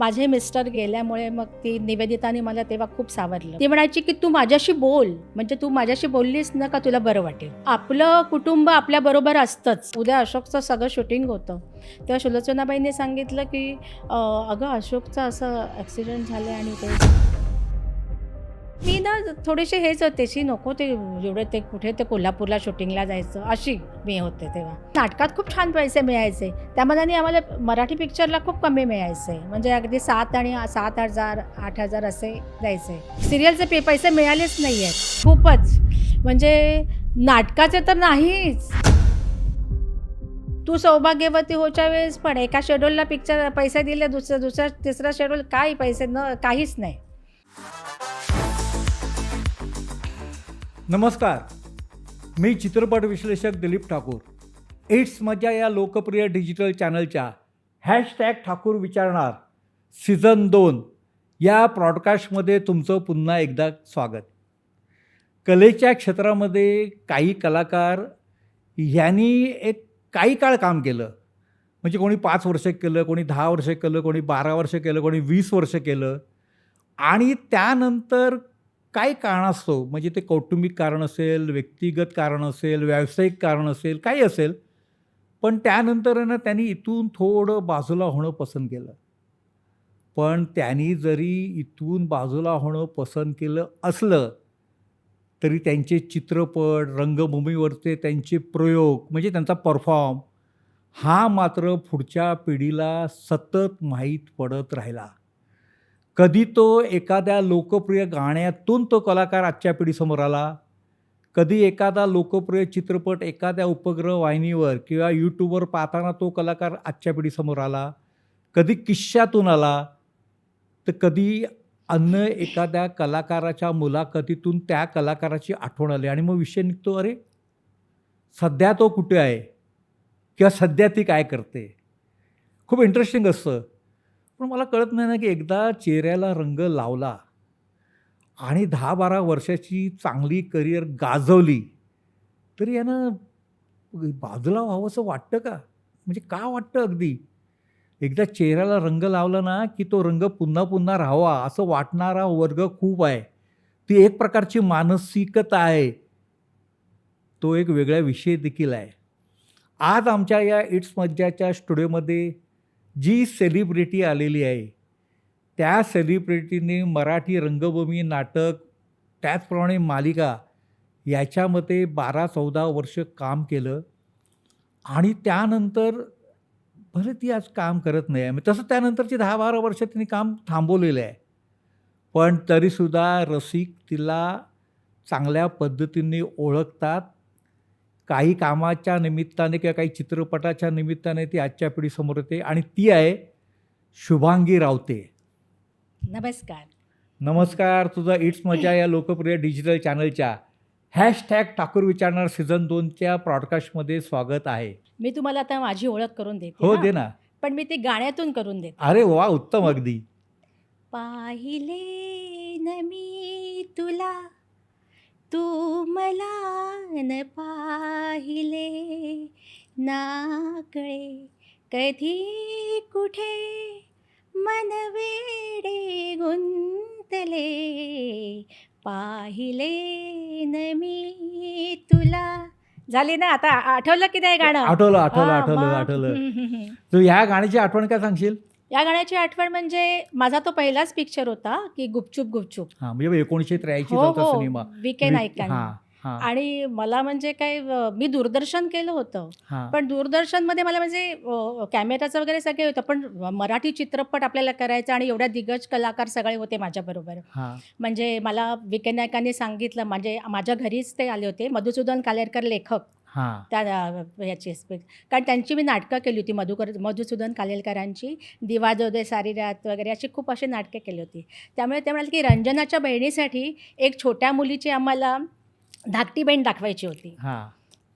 माझे मिस्टर गेल्यामुळे मग ती निवेदिताने मला तेव्हा खूप सावरलं. ती म्हणायची की तू माझ्याशी बोल, म्हणजे तू माझ्याशी बोललीस ना का तुला बरं वाटेल. आपलं कुटुंब आपल्या बरोबर असतंच. उद्या अशोकचं सगळं शूटिंग होतं तेव्हा सुलोचनाबाईंनी सांगितलं की अगं अशोकचं असं ॲक्सिडेंट झालं आणि ते मी ना थोडेसे हेच होते की नको ते एवढे ते कुठे ते कोल्हापूरला शूटिंगला जायचं अशी मी होते तेव्हा. नाटकात खूप छान पैसे मिळायचे त्यामध्ये आम्हाला मराठी पिक्चरला खूप कमी मिळायचे, म्हणजे अगदी 7,000 8,000 असे द्यायचे. सिरियलचे पैसे मिळालेच नाही आहेत खूपच, म्हणजे नाटकाचे तर नाहीच. तू सौभाग्यवती होच्या वेळेस पण एका शेड्यूलला पिक्चर पैसे दिले, दुसऱ्या तिसरा शेड्यूल काही पैसे काहीच नाही. नमस्कार, मी चित्रपट विश्लेषक दिलीप ठाकूर. इट्स मजा या लोकप्रिय डिजिटल चॅनलच्या #ठाकूर विचारणार सीझन 2 या प्रॉडकास्टमध्ये तुमचं पुन्हा एकदा स्वागत. कलेच्या क्षेत्रामध्ये काही कलाकार यांनी काही काळ काम केलं, म्हणजे कोणी 5 वर्ष केलं, कोणी 10 वर्ष केलं, कोणी 12 वर्ष केलं, कोणी 20 वर्ष केलं, आणि त्यानंतर काही कारणास्तव, म्हणजे ते कौटुंबिक कारण असेल, व्यक्तिगत कारण असेल, व्यावसायिक कारण असेल, काही असेल, पण त्यानंतर ना त्यांनी इथून थोडं बाजूला होणं पसंत केलं. पण त्यांनी जरी इथून बाजूला होणं पसंत केलं असलं तरी त्यांचे चित्रपट, रंगभूमीवरचे त्यांचे प्रयोग, म्हणजे त्यांचा परफॉर्म हा मात्र पुढच्या पिढीला सतत माहीत पडत राहिला. कधी तो एखाद्या लोकप्रिय गाण्यातून तो कलाकार आजच्या पिढीसमोर आला, कधी एखादा लोकप्रिय चित्रपट एखाद्या उपग्रह वाहिनीवर किंवा यूट्यूबवर पाहताना तो कलाकार आजच्या पिढीसमोर आला, कधी किस्स्यातून आला, तर कधी अन्य एखाद्या कलाकाराच्या मुलाखतीतून त्या कलाकाराची आठवण आली आणि मग विषय निघतो, अरे सध्या तो कुठे आहे किंवा सध्या ती काय करते. खूप इंटरेस्टिंग असतं. पण मला कळत नाही ना की एकदा चेहऱ्याला रंग लावला आणि 10-12 वर्षाची चांगली करिअर गाजवली तरी यानं बाजूला व्हावंसं वाटतं का? म्हणजे का वाटतं? अगदी एकदा चेहऱ्याला रंग लावला ना की तो रंग पुन्हा पुन्हा राहावा असं वाटणारा वर्ग खूप आहे. ती एक प्रकारची मानसिकता आहे. तो एक वेगळा विषय देखील आहे. आज आमच्या या इट्स मज्जाच्या स्टुडिओमध्ये जी सेलिब्रिटी आलेली आहे, त्या सेलिब्रिटीने मराठी रंगभूमी, नाटक, त्याचप्रमाणे मालिका याच्यामध्ये 12-14 वर्ष काम केलं आणि त्यानंतर भले ती आज काम करत नाही आहे, तसं त्यानंतरची 10-12 वर्ष तिने काम थांबवलेलं आहे. पण तरीसुद्धा रसिक तिला चांगल्या पद्धतीने ओळखतात. काही कामाच्या निमित्ताने किंवा काही चित्रपटाच्या निमित्ताने ती आजच्या पिढीसमोर येते आणि ती आहे शुभांगी रावते. नमस्कार. नमस्कार. तुझं इट्स मजा या लोकप्रिय डिजिटल चॅनलच्या #ठाकूर विचारणार सीझन 2च्या प्रॉडकास्टमध्ये स्वागत आहे. मी तुम्हाला आता माझी ओळख करून देते. हो, हां. दे ना. पण मी ती गाण्यातून करून देते. अरे वा, उत्तम. अगदी. पाहिले न मी तुला, तू मला न पाहिले, ना कळे कधी कुठे मन वेडे गुंतले, पाहिले न मी तुला. झाली ना? आता आठवलं की नाही गाणं? आठवलं. हां, मग. आठवलं. तू ह्या गाण्याची आठवण काय सांगशील? या गाण्याची आठवण म्हणजे माझा तो पहिलाच पिक्चर होता की गुपचूप गुपचूप. हां, म्हणजे 1983 हो चा सिनेमा. वी.के. नाईकांनी. हां, हां, आणि मला म्हणजे काय मी दूरदर्शन केलं होतं, हां. पण दूरदर्शनमध्ये मला म्हणजे कॅमेराचं वगैरे सगळे होतं, पण मराठी चित्रपट आपल्याला करायचा आणि एवढ्या दिग्गज कलाकार सगळे होते माझ्याबरोबर. हां. म्हणजे मला वी.के. नाईकांनी सांगितलं, म्हणजे माझ्या घरीच ते आले होते, मधुसूदन कालेरकर लेखक, हां. त्या याची कारण त्यांची मी नाटकं केली होती, मधुसूदन कालेलकरांची, दिवा जो दे सारी रात वगैरे अशी खूप अशी नाटकं केली होती. त्यामुळे ते म्हणाले की रंजनाच्या बहिणीसाठी एक छोट्या मुलीची आम्हाला धाकटी बहीण दाखवायची होती. हां.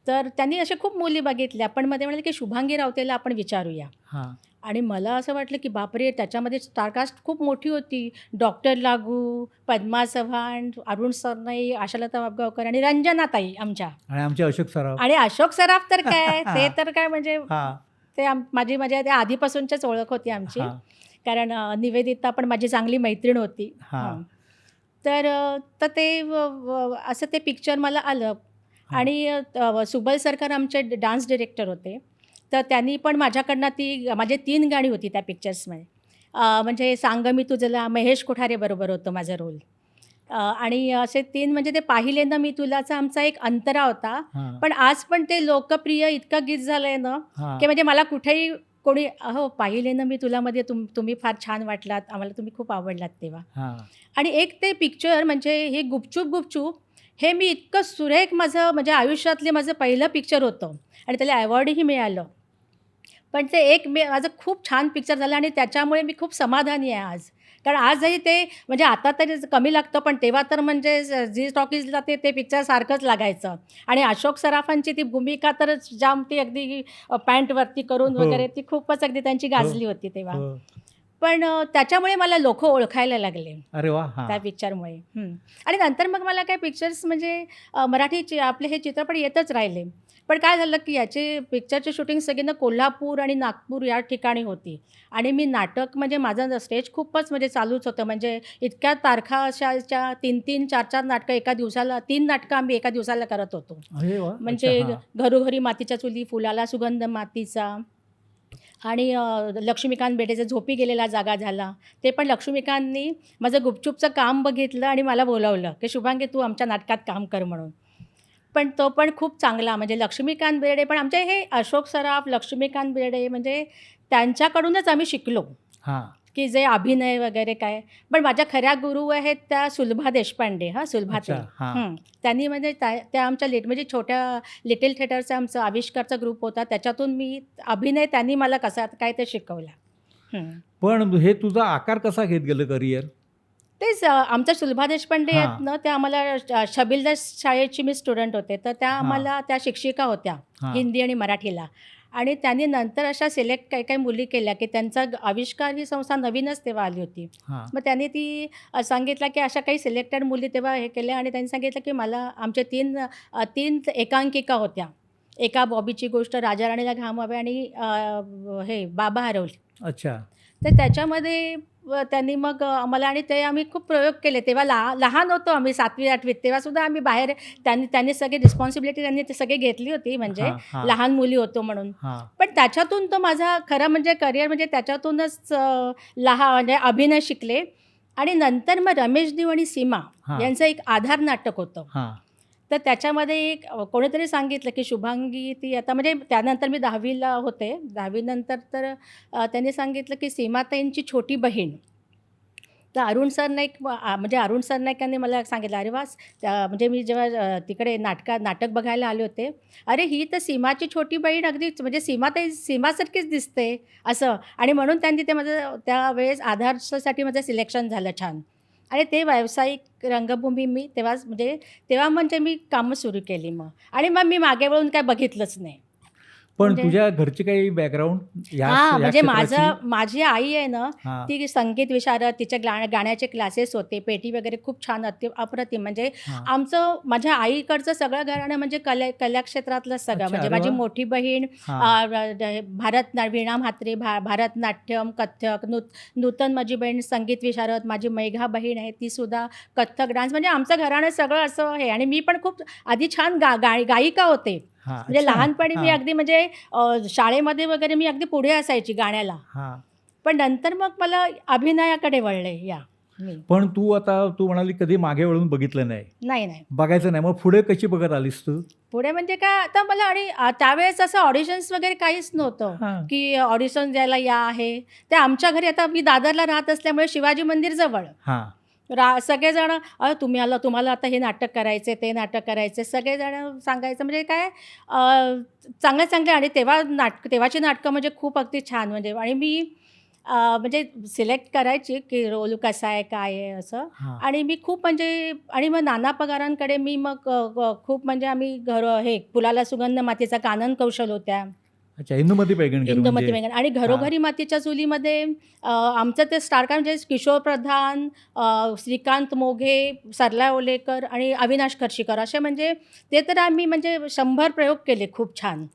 तर त्यांनी अशा खूप मुली बघितल्या, पण मध्ये म्हणाले की शुभांगी रावतेला आपण विचारूया. हां. आणि मला असं वाटलं की बापरे, त्याच्यामध्ये स्टारकास्ट खूप मोठी होती. डॉक्टर लागू, पद्मा चव्हाण, अरुण सरनाई, आशालता वाबगावकर आणि रंजनाताई आमच्या, आणि आमचे अशोक सराफ. आणि अशोक सराफ तर काय, ते तर काय म्हणजे हां. ते माझी त्या आधीपासूनचीच ओळख होती आमची. हां. कारण निवेदिता पण माझी चांगली मैत्रीण होती. हां. हं. तर तर ते असं ते पिक्चर मला आलं हां. आणि सुबल सरकार आमचे डान्स डिरेक्टर होते. तर त्यांनी पण माझ्याकडनं माझी 3 गाणी होती त्या पिक्चर्समध्ये. म्हणजे सांग मी तुझला महेश कोठारे बरोबर होतं माझा रोल. आणि असे 3 म्हणजे ते पाहिले ना मी तुलाचा आमचा एक अंतरा होता. हां. पण आज पण ते लोकप्रिय इतकं गीत झालंय ना, हां. की म्हणजे मला कुठेही कोणी "अहो पाहिले ना मी तुलामध्ये तुम्ही फार छान वाटलात. आम्हाला तुम्ही खूप आवडलात तेव्हा." हां. आणि एक ते पिक्चर म्हणजे हे गुपचूप, गुपचूप हे मी इतकं सुरेख माझं म्हणजे आयुष्यातले माझं पहिलं पिक्चर होतं आणि त्याला अवॉर्डही मिळालं. पण ते एक माझं खूप छान पिक्चर झालं आणि त्याच्यामुळे मी खूप समाधानी आहे आज. कारण आजही ते म्हणजे आता तरी कमी लागतं, पण तेव्हा तर म्हणजे झी टॉकीजला ते पिक्चर सारखंच लागायचं आणि अशोक सराफांची ती भूमिका तर जाम ती अगदी पॅन्टवरती करून हो. वगैरे ती खूपच अगदी त्यांची हो. गाजली होती तेव्हा. हो. पण त्याच्यामुळे मला लोकं ओळखायला लागले. अरे वाह! हां. त्या पिक्चरमुळे. आणि नंतर मग मला काय पिक्चर्स म्हणजे मराठी आपले हे चित्रपट येतच राहिले. पण काय झालं, की याचे पिक्चरची शूटिंग सगळी ना कोल्हापूर आणि नागपूर या ठिकाणी होती आणि मी नाटक म्हणजे माझं स्टेज खूपच म्हणजे चालूच होतं. म्हणजे इतक्या तारखा अशाच्या 3-3, 4-4 नाटकं एका दिवसाला 3 नाटकं आम्ही एका दिवसाला करत होतो. अरे वाह! अच्छा. म्हणजे हां. घरोघरी मातीच्या चुली, फुलाला सुगंध मातीचा आणि लक्ष्मीकांत बेर्डेचा झोपी गेलेला जागा झाला. ते पण लक्ष्मीकांतनी माझं गुपचूपचं काम बघितलं आणि मला बोलावलं, की "शुभांगी तू आमच्या नाटकात काम कर" म्हणून. पण तो पण खूप चांगला म्हणजे लक्ष्मीकांत बेर्डे पण आमचे हे अशोक सराफ, लक्ष्मीकांत बेर्डे म्हणजे त्यांच्याकडूनच आम्ही शिकलो, हां. की जे अभिनय वगैरे काय. पण माझ्या खऱ्या गुरु आहेत त्या सुलभा देशपांडे सुलभाताई. अच्छा. हां. त्यांनी म्हणजे त्या आमच्या म्हणजे छोट्या लिटिल थिएटरचा आमचा आविष्कारचा ग्रुप होता. त्याच्यातून मी अभिनय त्यांनी मला कसा काय ते शिकवला. हं. पण हे तुझा आकार कसा घेत गेलं करिअर? तेच आमच्या सुलभा देशपांडे आहेत हां. ना, त्या आम्हाला छबिलदास शाळेची मी स्टुडंट होते. तर त्या हां. आम्हाला त्या शिक्षिका होत्या हां. हिंदी आणि मराठीला. आणि त्यांनी नंतर अशा सिलेक्ट काही-काही मुली केल्या, की त्यांचा आविष्कार ही संस्था नवीनच तेव्हा आली होती. हां. मग त्यांनी ती सांगितलं, की अशा काही सिलेक्टेड मुली तेव्हा हे केल्या आणि त्यांनी सांगितलं, की मला आमचे 3 एकांकिका होत्या. एका बॉबीची गोष्ट, राजा राणीला घाम हवे आणि हे बाबा हरवले. अच्छा. तर त्याच्यामध्ये त्यांनी मग आम्हाला आणि ते आम्ही खूप प्रयोग केले. तेव्हा लहान होतो आम्ही 7वी-8वीत तेव्हासुद्धा आम्ही बाहेर त्यांनी सगळी रिस्पॉन्सिबिलिटी त्यांनी ते सगळी घेतली होती म्हणजे हां. हां. लहान मुली होतो म्हणून. हां. पण त्याच्यातून तो माझा खरं म्हणजे करिअर म्हणजे त्याच्यातूनच म्हणजे अभिनय शिकले आणि नंतर मग रमेश देव आणि सीमा हां. यांचं एक आधार नाटक होतं. हां. तर त्याच्यामध्ये एक कोणीतरी सांगितलं, की शुभांगी ती आता म्हणजे त्यानंतर मी 10वीला होते. 10वी नंतर तर त्यांनी सांगितलं, की सीमाताईंची छोटी बहीण. तर अरुण सरनाईक म्हणजे अरुण सरनाईकांनी मला सांगितलं, "अरे वाह! म्हणजे मी जेव्हा तिकडे नाटक बघायला आले होते. अरे ही तर सीमाची छोटी बहीण अगदीच म्हणजे सीमासारखीच दिसते." असं आणि म्हणून त्यांनी ते माझं त्यावेळेस आधारसाठी माझं सिलेक्शन झालं छान. आणि ते व्यावसायिक रंगभूमी मी तेव्हा म्हणजे मी कामं सुरू केली मग आणि मग मी मागे वळून काय बघितलंच नाही. पण म्हणजे तुझ्या घरची काही बॅकग्राऊंड या या म्हणजे क्षेत्राची? माझी आई आहे ना, हां. ती संगीत विशारद, तिचे गाण्याचे क्लासेस होते, पेटी वगैरे खूप छान अप्रतिम. म्हणजे हां. माझ्या आईकडचं सगळं घराणं म्हणजे कलाक्षेत्रातलंच सगळं. अच्छा. म्हणजे अरे माझी वाह! मोठी बहीण हां. वीणा म्हात्रे, भरतनाट्यम, कथ्थक, नूतन माझी बहीण संगीत विशारद, माझी मेघा बहीण आहे, तीसुद्धा कथ्थक डान्स म्हणजे आमचं घराणं सगळं असं आहे आणि मी पण खूप आधी छान गायिका होते. हां. म्हणजे अच्छा. लहानपणी मी हां. अगदी म्हणजे शाळेमध्ये वगैरे मी अगदी पुढे असायची गाण्याला. हां. पण नंतर मग मला अभिनयाकडे वळले मी. पण तू म्हणाली कधी मागे वळून बघितलं नाही. नाही. बघायचं नाही. मग पुढे कशी बघत आलीस तू? पुढे म्हणजे काय आता मला आणि त्यावेळेस असं ऑडिशन्स वगैरे काहीच नव्हतं, हां. की ऑडिशन द्यायला या आहे. ते आमच्या घरी आता मी दादरला राहत असल्यामुळे शिवाजी मंदिर जवळ. हां. सगळेजण तुम्हाला आता हे नाटक करायचे, ते नाटक करायचे. सगळेजण सांगायचं म्हणजे काय चांगले आणि तेव्हाची नाटकं म्हणजे खूप अगदी छान म्हणजे आणि मी म्हणजे सिलेक्ट करायची, की रोल कसा आहे, काय आहे असं हां. आणि मी खूप म्हणजे आणि मग नाना पगारांकडे मी मग खूप म्हणजे आम्ही फुलाला सुगंध मातीचा कानन कौशल होत्या. अच्छा. इंदुमती पैठणकर इंदुमती म्हणजे? वेंगण आणि हां. घरोघरी मातीच्या चुलीमध्ये आमचं ते स्टारकास्ट म्हणजे किशोर प्रधान, श्रीकांत मोघे, सरला ओलेकर आणि अविनाश खर्शीकर असे म्हणजे ते तर आम्ही म्हणजे 100 प्रयोग केले खूप छान.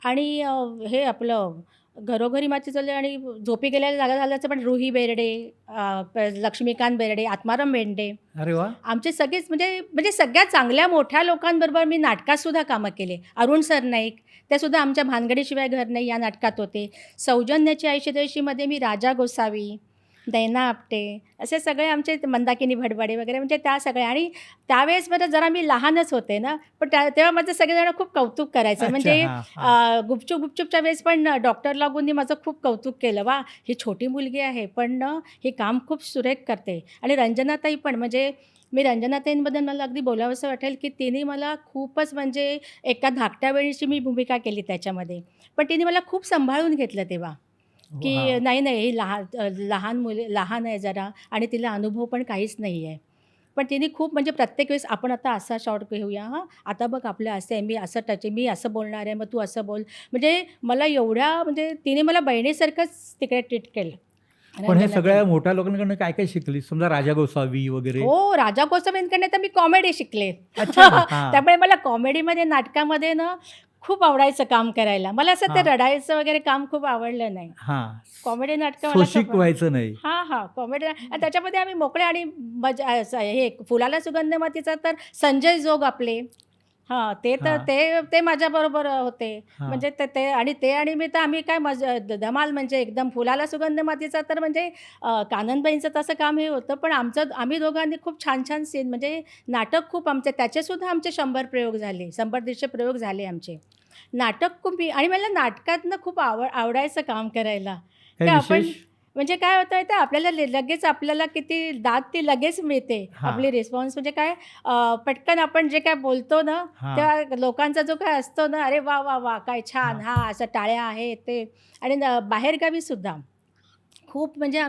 आणि हे आपलं घरोघरी माती चालली आणि झोपी गेलेल्या जागा झाल्याचं पण रुही बेर्डे, लक्ष्मीकांत बेर्डे, आत्माराम बेंडे, अरे वा. आमचे सगळेच म्हणजे म्हणजे सगळ्यात चांगल्या मोठ्या लोकांबरोबर मी नाटकातसुद्धा कामं केले. अरुण सरनाईक, ते सुद्धा आमच्या भानगडीशिवाय घर नाही या नाटकात होते. सौजन्याची आईशी देशीमध्ये मी राजा गोसावी, दैना आपटे असे सगळे आमचे मंदाकिनी भडबडे वगैरे म्हणजे त्या सगळ्या. आणि त्यावेळेस बरं जरा मी लहानच होते ना, पण तेव्हा माझं सगळेजण खूप कौतुक करायचं. अच्छा. म्हणजे हां, हां. गुपचूपच्या वेळेस पण डॉक्टर लागूंनी माझं खूप कौतुक केलं. वा, ही छोटी मुलगी आहे पण हे काम खूप सुरेख करते. आणि रंजनाताई पण म्हणजे मी रंजनाताईंबद्दल मला अगदी बोलावंसं वाटेल की तिने मला खूपच म्हणजे एका धाकट्या वेळीची मी भूमिका केली त्याच्यामध्ये. पण तिने मला खूप सांभाळून घेतलं तेव्हा, की हां. नाही, नाही ही लहान मुले लहान आहे जरा आणि तिला अनुभव पण काहीच नाही आहे. पण तिने खूप म्हणजे प्रत्येक वेळेस आपण आता असा शॉट घेऊया हां, आता बघ आपलं असं आहे, मी असं टच मी असं बोलणार आहे, मग तू असं बोल. म्हणजे मला एवढ्या म्हणजे तिने मला बहिणीसारखंच तिकडे ट्रीट केलं. पण हे रंजनाताई. सगळ्या मोठ्या लोकांकडनं काय काय शिकली? समजा राजा गोसावी वगैरे? हो, राजा गोसावींकडनं तर मी कॉमेडी शिकले. अच्छा. हां. त्यामुळे मला कॉमेडीमध्ये, नाटकामध्ये ना खूप आवडायचं काम करायला. मला असं ते हां. रडायचं वगैरे काम खूप आवडलं नाही. हां. कॉमेडी नाटकं मला खूप सोशिक व्हायचं नाही. हां, हां. कॉमेडी आणि त्याच्यामध्ये आम्ही मोकळे आणि मजा असं हे फुलाला सुगंध मातीचा तर संजय जोग आपले. हां, ते तर हां. ते माझ्याबरोबर होते. हां. म्हणजे ते ते आणि मी तर आम्ही काय मजा धमाल म्हणजे एकदम फुलाला सुगंध मातीचा तर म्हणजे काननबाईंचं तसं काम हे होतं. पण आम्ही दोघांनी खूप छान-छान सीन म्हणजे नाटक खूप आमचे त्याचेसुद्धा आमचे 100 प्रयोग झाले. 100-150 प्रयोग झाले आमचे. नाटक खूप मी आणि मला नाटकातनं खूप आवडायचं काम करायला. काही की आपण विशेष? म्हणजे काय होतं ते आपल्याला लगेच आपल्याला किती दाद ती लगेच मिळते. हां. आपली रिस्पॉन्स म्हणजे काय पटकन आपण जे काय बोलतो ना, हां. त्या लोकांचा जो काय असतो ना, "अरे वाह, वाह, वाह! काय छान!" हां. हां, असं टाळ्या आहेत ते. आणि बाहेरगावीसुद्धा खूप म्हणजे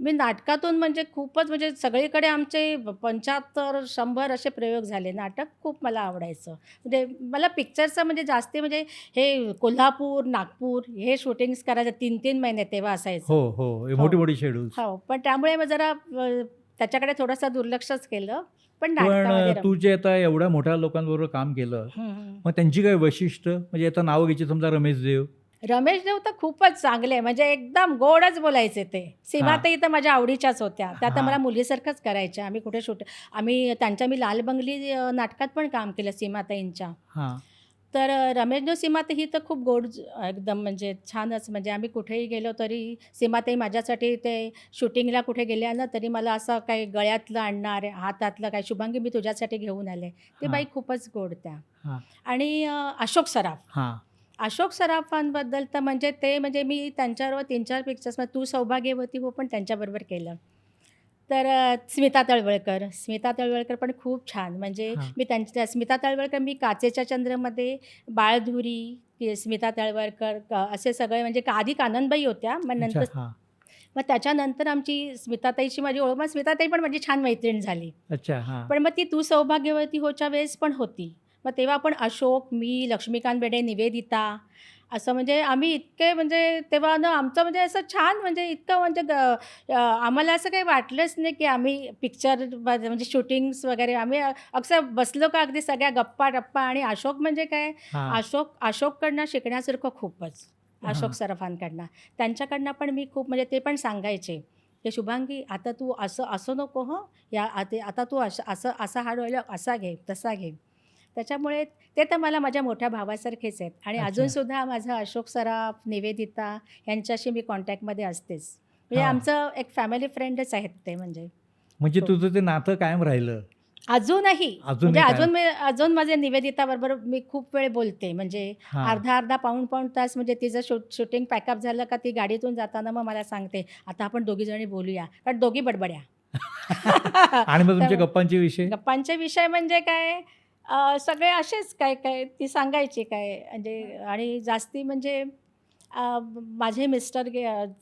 मी नाटकातून म्हणजे खूपच म्हणजे सगळीकडे आमचे 75-100 असे प्रयोग झाले. नाटक खूप मला आवडायचं. म्हणजे मला पिक्चरचं म्हणजे जास्ती म्हणजे हे कोल्हापूर, नागपूर हे शूटिंग्स करायचं 3-3 महिने तेव्हा असायचं. हो, हो. हे हो, मोठी-मोठी शेड्यूल्स. हो. पण त्यामुळे मग जरा त्याच्याकडे थोडंसं दुर्लक्षच केलं. पण पण नाटकामध्ये तू जे आता एवढ्या मोठ्या लोकांबरोबर काम केलं, हं, हं. मग त्यांची काही वैशिष्ट्य? म्हणजे आता नावं घ्यायची समजा रमेश देव. रमेश देव तर खूपच चांगले म्हणजे एकदम गोडच बोलायचे ते. हां. सीमाताई तर माझ्या आवडीच्याच होत्या. त्या तर मला हां. मुलीसारखंच करायच्या. आम्ही कुठे मी लाल बंगली नाटकात पण काम केलं सीमाताईंच्या. हां. तर रमेश देव सीमाताई ही तर खूप गोड एकदम म्हणजे छानच म्हणजे आम्ही कुठेही गेलो तरी सीमाताई माझ्यासाठी ते शूटिंगला कुठे गेल्या ना तरी मला असं काही गळ्यातलं आणणार, हातातलं काय शुभांगी मी तुझ्यासाठी घेऊन आले. ती हां. बाई खूपच गोड त्या. हां. आणि अशोक सराफ. हां. अशोक सराफांबद्दल तर म्हणजे ते म्हणजे मी त्यांच्याबरोबर 3-4 पिक्चर्समध्ये तू सौभाग्यवती हो पण त्यांच्याबरोबर केलं. तर स्मिता तळवळकर पण खूप छान म्हणजे हां. मी त्यांच्या स्मिता तळवळकर मी काचेच्या चंद्रमध्ये बाळधुरी, स्मिता तळवळकर असे सगळे म्हणजे आधी काननबाई होत्या. मग अच्छा. नंतर हां. मग त्याच्यानंतर आमची स्मिताताईची माझी ओळख मग स्मिताताई पण माझी छान मैत्रीण झाली. अच्छा. हां. पण मग ती तू सौभाग्यवती होच्या वेळेस पण होती. मग तेव्हा पण अशोक, मी, लक्ष्मीकांत बेर्डे, निवेदिता असं म्हणजे आम्ही इतके म्हणजे तेव्हा ना आमचं म्हणजे असं छान म्हणजे इतकं म्हणजे आम्हाला असं काही वाटलंच नाही, की आम्ही पिक्चरमध्ये म्हणजे शूटिंग्स वगैरे आम्ही अक्षर बसलो का अगदी सगळ्या गप्पा-टप्पा. आणि अशोक म्हणजे काय हां. अशोककडनं शिकण्यासारखं खूपच. अशोक हां. सराफांकडनं. त्यांच्याकडनं पण मी खूप म्हणजे ते पण सांगायचे, की शुभांगी आता तू असं नको हं. आता तू असा हा डायलॉग असा घे, तसा घे. त्याच्यामुळे ते तर मला माझ्या मोठ्या भावासारखेच आहेत. आणि अच्छा. अजूनसुद्धा माझं अशोक सराफ, निवेदिता यांच्याशी मी कॉन्टॅक्टमध्ये असतेच. म्हणजे हां. आमचं एक फॅमिली फ्रेंडच आहेत ते म्हणजे. म्हणजे हो. तुझं ते नातं कायम राहिलं. अजूनही म्हणजे अजूनही कायम. अजून माझ्या निवेदिताबरोबर मी खूप वेळ बोलते. म्हणजे हां. अर्धा-अर्धा, पाऊण-पाऊण तास म्हणजे तिचं शूटिंग पॅकअप झालं का ती गाडीतून जाताना मग मला सांगते, "आता आपण दोघीजणी बोलूया." कारण दोघी बडबड्या. आणि मग तुमच्या तर गप्पांचे विषय? गप्पांचे विषय म्हणजे काय सगळे असेच काय ती सांगायची काय म्हणजे आणि जास्ती म्हणजे माझे मिस्टर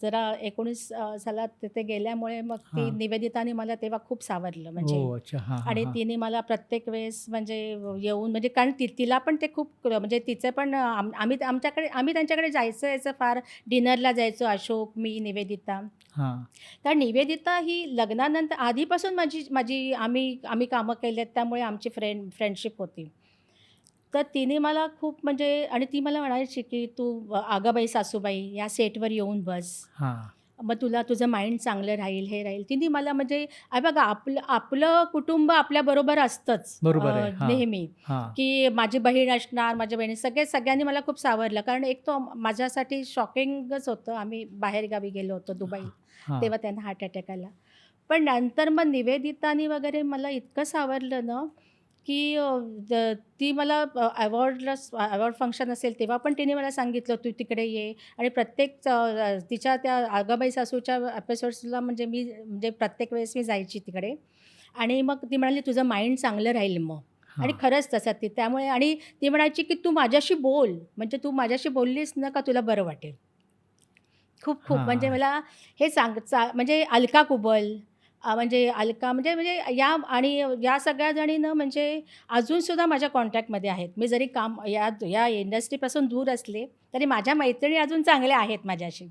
जरा 19 सालात तिथे गेल्यामुळे मग ती हां. निवेदिताने मला तेव्हा खूप सावरलं म्हणजे. ओह! अच्छा. हां, हां, आणि हां. तिने मला प्रत्येक वेळेस म्हणजे येऊन म्हणजे कारण तिला पण ते खूप म्हणजे तिचे पण आम्ही त्यांच्याकडे यायचं फार डिनरला जायचो अशोक, मी, निवेदिता. हां. तर निवेदिता ही लग्नानंतर आधीपासून माझी माझी आम्ही आम्ही कामं केलेत त्यामुळे आमची फ्रेंडशिप होती. तर तिने मला खूप म्हणजे आणि ती मला म्हणायची, की "तू अगं बाई सासूबाई या सेटवर येऊन बस. हां. मग तुला तुझं माइंड चांगलं राहील, हे राहील." तिने मला म्हणजे बघा आपलं आपलं कुटुंब आपल्याबरोबर असतंच बरोबर आहे. हां, नेहमी, हां, की माझी बहीण असणार, माझ्या बहिणी सगळ्यांनी मला खूप सावरलं. कारण एक तो माझ्यासाठी शॉकिंगच होतं. आम्ही बाहेरगावी गेलो होतो दुबईला. हां. तेव्हा त्यांना हार्ट अटॅक आला. पण नंतर मग निवेदितानी वगैरे मला इतकं सावरलं ना, की ती मला अवॉर्ड फंक्शन असेल तेव्हा पण तिने मला सांगितलं, "तू तिकडे ये." आणि प्रत्येक तिच्या त्या अगाबाई सासूच्या एपिसोड्सला म्हणजे मी म्हणजे प्रत्येक वेळेस मी जायची तिकडे. आणि मग ती म्हणाली, "तुझं माइंड चांगलं राहील मग." आणि हां. खरंच तसं ते त्यामुळे आणि ती म्हणायची, की "तू माझ्याशी बोल. म्हणजे तू माझ्याशी बोललीस ना का तुला बरं वाटेल." खूप म्हणजे हां. मला हे म्हणजे अलका कुबल म्हणजे अलका म्हणजे म्हणजे या आणि या सगळ्या जणीनं म्हणजे अजूनसुद्धा माझ्या कॉन्टॅक्टमध्ये आहेत. मी जरी काम या इंडस्ट्रीपासून दूर असले, तरी माझ्या मैत्रिणी अजून चांगल्या आहेत माझ्याशी.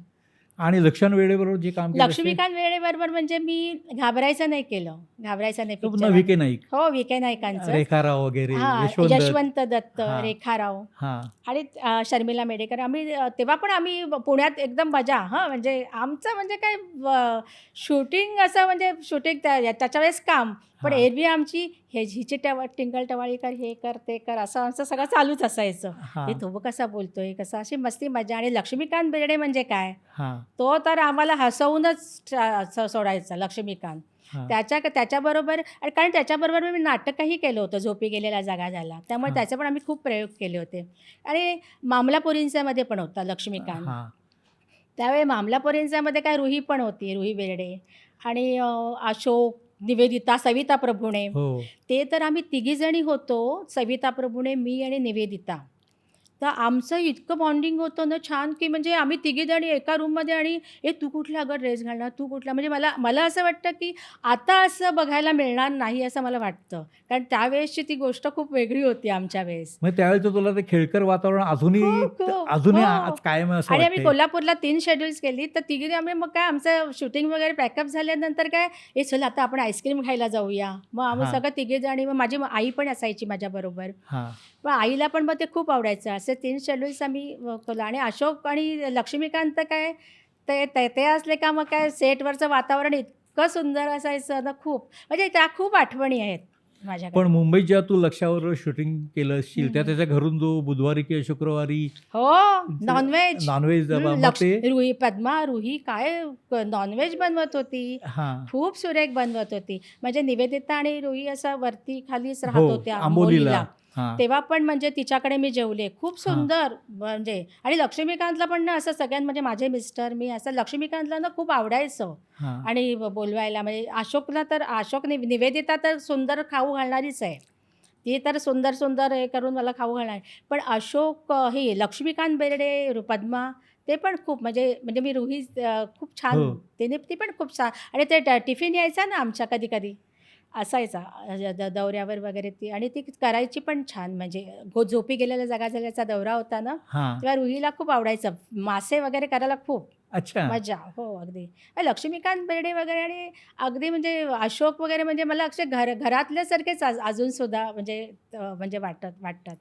आणि लक्षण वेळेबरोबर जे काम केलं असते, लक्ष्मीकांत बेर्डेबरोबर म्हणजे मी घाबरायचं नाही केलं. घाबरायचं नाही तो पुन्हा पिक्चर व्ही.के. नाईक, हो, विके नायकांचंच. रेखा राव वगैरे, हां, यशवंत दत्त. यशवंत दत्त, हां, रेखा राव हां. आणि शर्मिला मेडेकर. आम्ही तेव्हा पण आम्ही पुण्यात एकदम मजा हां, म्हणजे आमचं म्हणजे काय शूटिंग असं म्हणजे शूटिंग त्याच्या वेळेस काम. पण हां, एरवी आमची हिची टिंगल-टवाळी कर, हे कर, ते कर, असं आमचं सगळं चालूच असायचं. हे हां, तो कसा बोलतोय, कसा अशी मस्ती मजा आणि लक्ष्मीकांत बेर्डे म्हणजे काय? हां, तो तर आम्हाला हसवूनच सोडायचा लक्ष्मीकांत. हां, त्याच्याबरोबर आणि कारण त्याच्याबरोबर मी नाटकही केलं होतं, झोपी गेलेला जागा झाला. त्यामुळे हां, त्याचे पण आम्ही खूप प्रयोग केले होते. आणि मामलापुरींच्यामध्ये पण होता लक्ष्मीकांत. हां. त्यावेळी मामलापुरींच्यामध्ये काय रुही पण होती, रुही बेर्डे आणि अशोक, निवेदिता, सविता प्रभुणे. हो. ते तर आम्ही तिघीजणी होतो, सविता प्रभुणे, मी आणि निवेदिता. तर आमचं इतकं बॉन्डिंग होतं ना छान, की म्हणजे आम्ही तिघीजणी एका रूममध्ये आणि तू कुठला अगं ड्रेस घालणार? तू कुठला?" म्हणजे मला मला असं वाटतं, की आता असं बघायला मिळणार नाही असं मला वाटतं. कारण त्यावेळेसची ती गोष्ट खूप वेगळी होती आमच्या वेळेस. मग त्यावेळेचं तुला ते खेळकर वातावरण अजूनही खूप, खूप. अजूनही हो. आज कायम आहे असं आणि आम्ही वाटतंय. कोल्हापूरला 3 शेड्यूल्स केली. तर तिघी आम्ही मग काय आमचं शूटिंग वगैरे पॅकअप झाल्यानंतर काय, चल आता आपण आईस्क्रीम खायला जाऊया." मग आम्ही हां, सगळं तिघीजणी मग माझी आई पण असायची माझ्याबरोबर. हां, मग आईला पण मग ते खूप आवडायचं. असे 3 शेड्यूल्स आम्ही केलं आणि अशोक आणि लक्ष्मीकांत तर काय ते ते ते असले का मग काय सेटवरचं वातावरण इतकं सुंदर असायचं ना खूप. म्हणजे त्या खूप आठवणी आहेत पण माझ्याकडे. मुंबईत जेव्हा तू लक्षावर शूटिंग केलं हं, असशील, त्या हं. त्याच्या घरून जो बुधवारी किंवा शुक्रवारी हो, नॉन-व्हेज. नॉन-व्हेज डबा मग ते रुही काय नॉन-व्हेज बनवत होती. हां. खूप सुरेख बनवत होती. म्हणजे निवेदिता आणि रुही असं वरती खालीच हो, राहत होत्या आंबोलीला. अंबोलीला. हां, तेव्हा पण म्हणजे तिच्याकडे मी जेवले. खूप हां, सुंदर म्हणजे आणि लक्ष्मीकांतला पण ना असं सगळ्यां म्हणजे माझे मिस्टर, मी असं लक्ष्मीकांतला ना खूप आवडायचं हां, आणि बोलवायला म्हणजे अशोकला तर निवेदिता तर सुंदर खाऊ घालणारीच आहे. ती तर सुंदर, सुंदर हे करून मला खाऊ घालणार. पण अशोक हे लक्ष्मीकांत बेर्डे, पद्मा ते पण खूप म्हणजे म्हणजे मी रुही खूप हो, छान ती पण खूप छान आणि ते टिफिन यायचा ना आमच्या कधी-कधी असायचा दौऱ्यावर वगैरे ती आणि ती करायची पण छान म्हणजे झोपी गेलेल्या जागा झाल्याचा दौरा होता ना, हां. तेव्हा रुहीला खूप आवडायचं. मासे वगैरे करायला खूप अच्छा. मजा. हो, अगदी. लक्ष्मीकांत बेर्डे वगैरे आणि अगदी म्हणजे अशोक वगैरे म्हणजे मला अक्षरशः घरातल्यासारखेच अजूनसुद्धा म्हणजे म्हणजे वाटतात.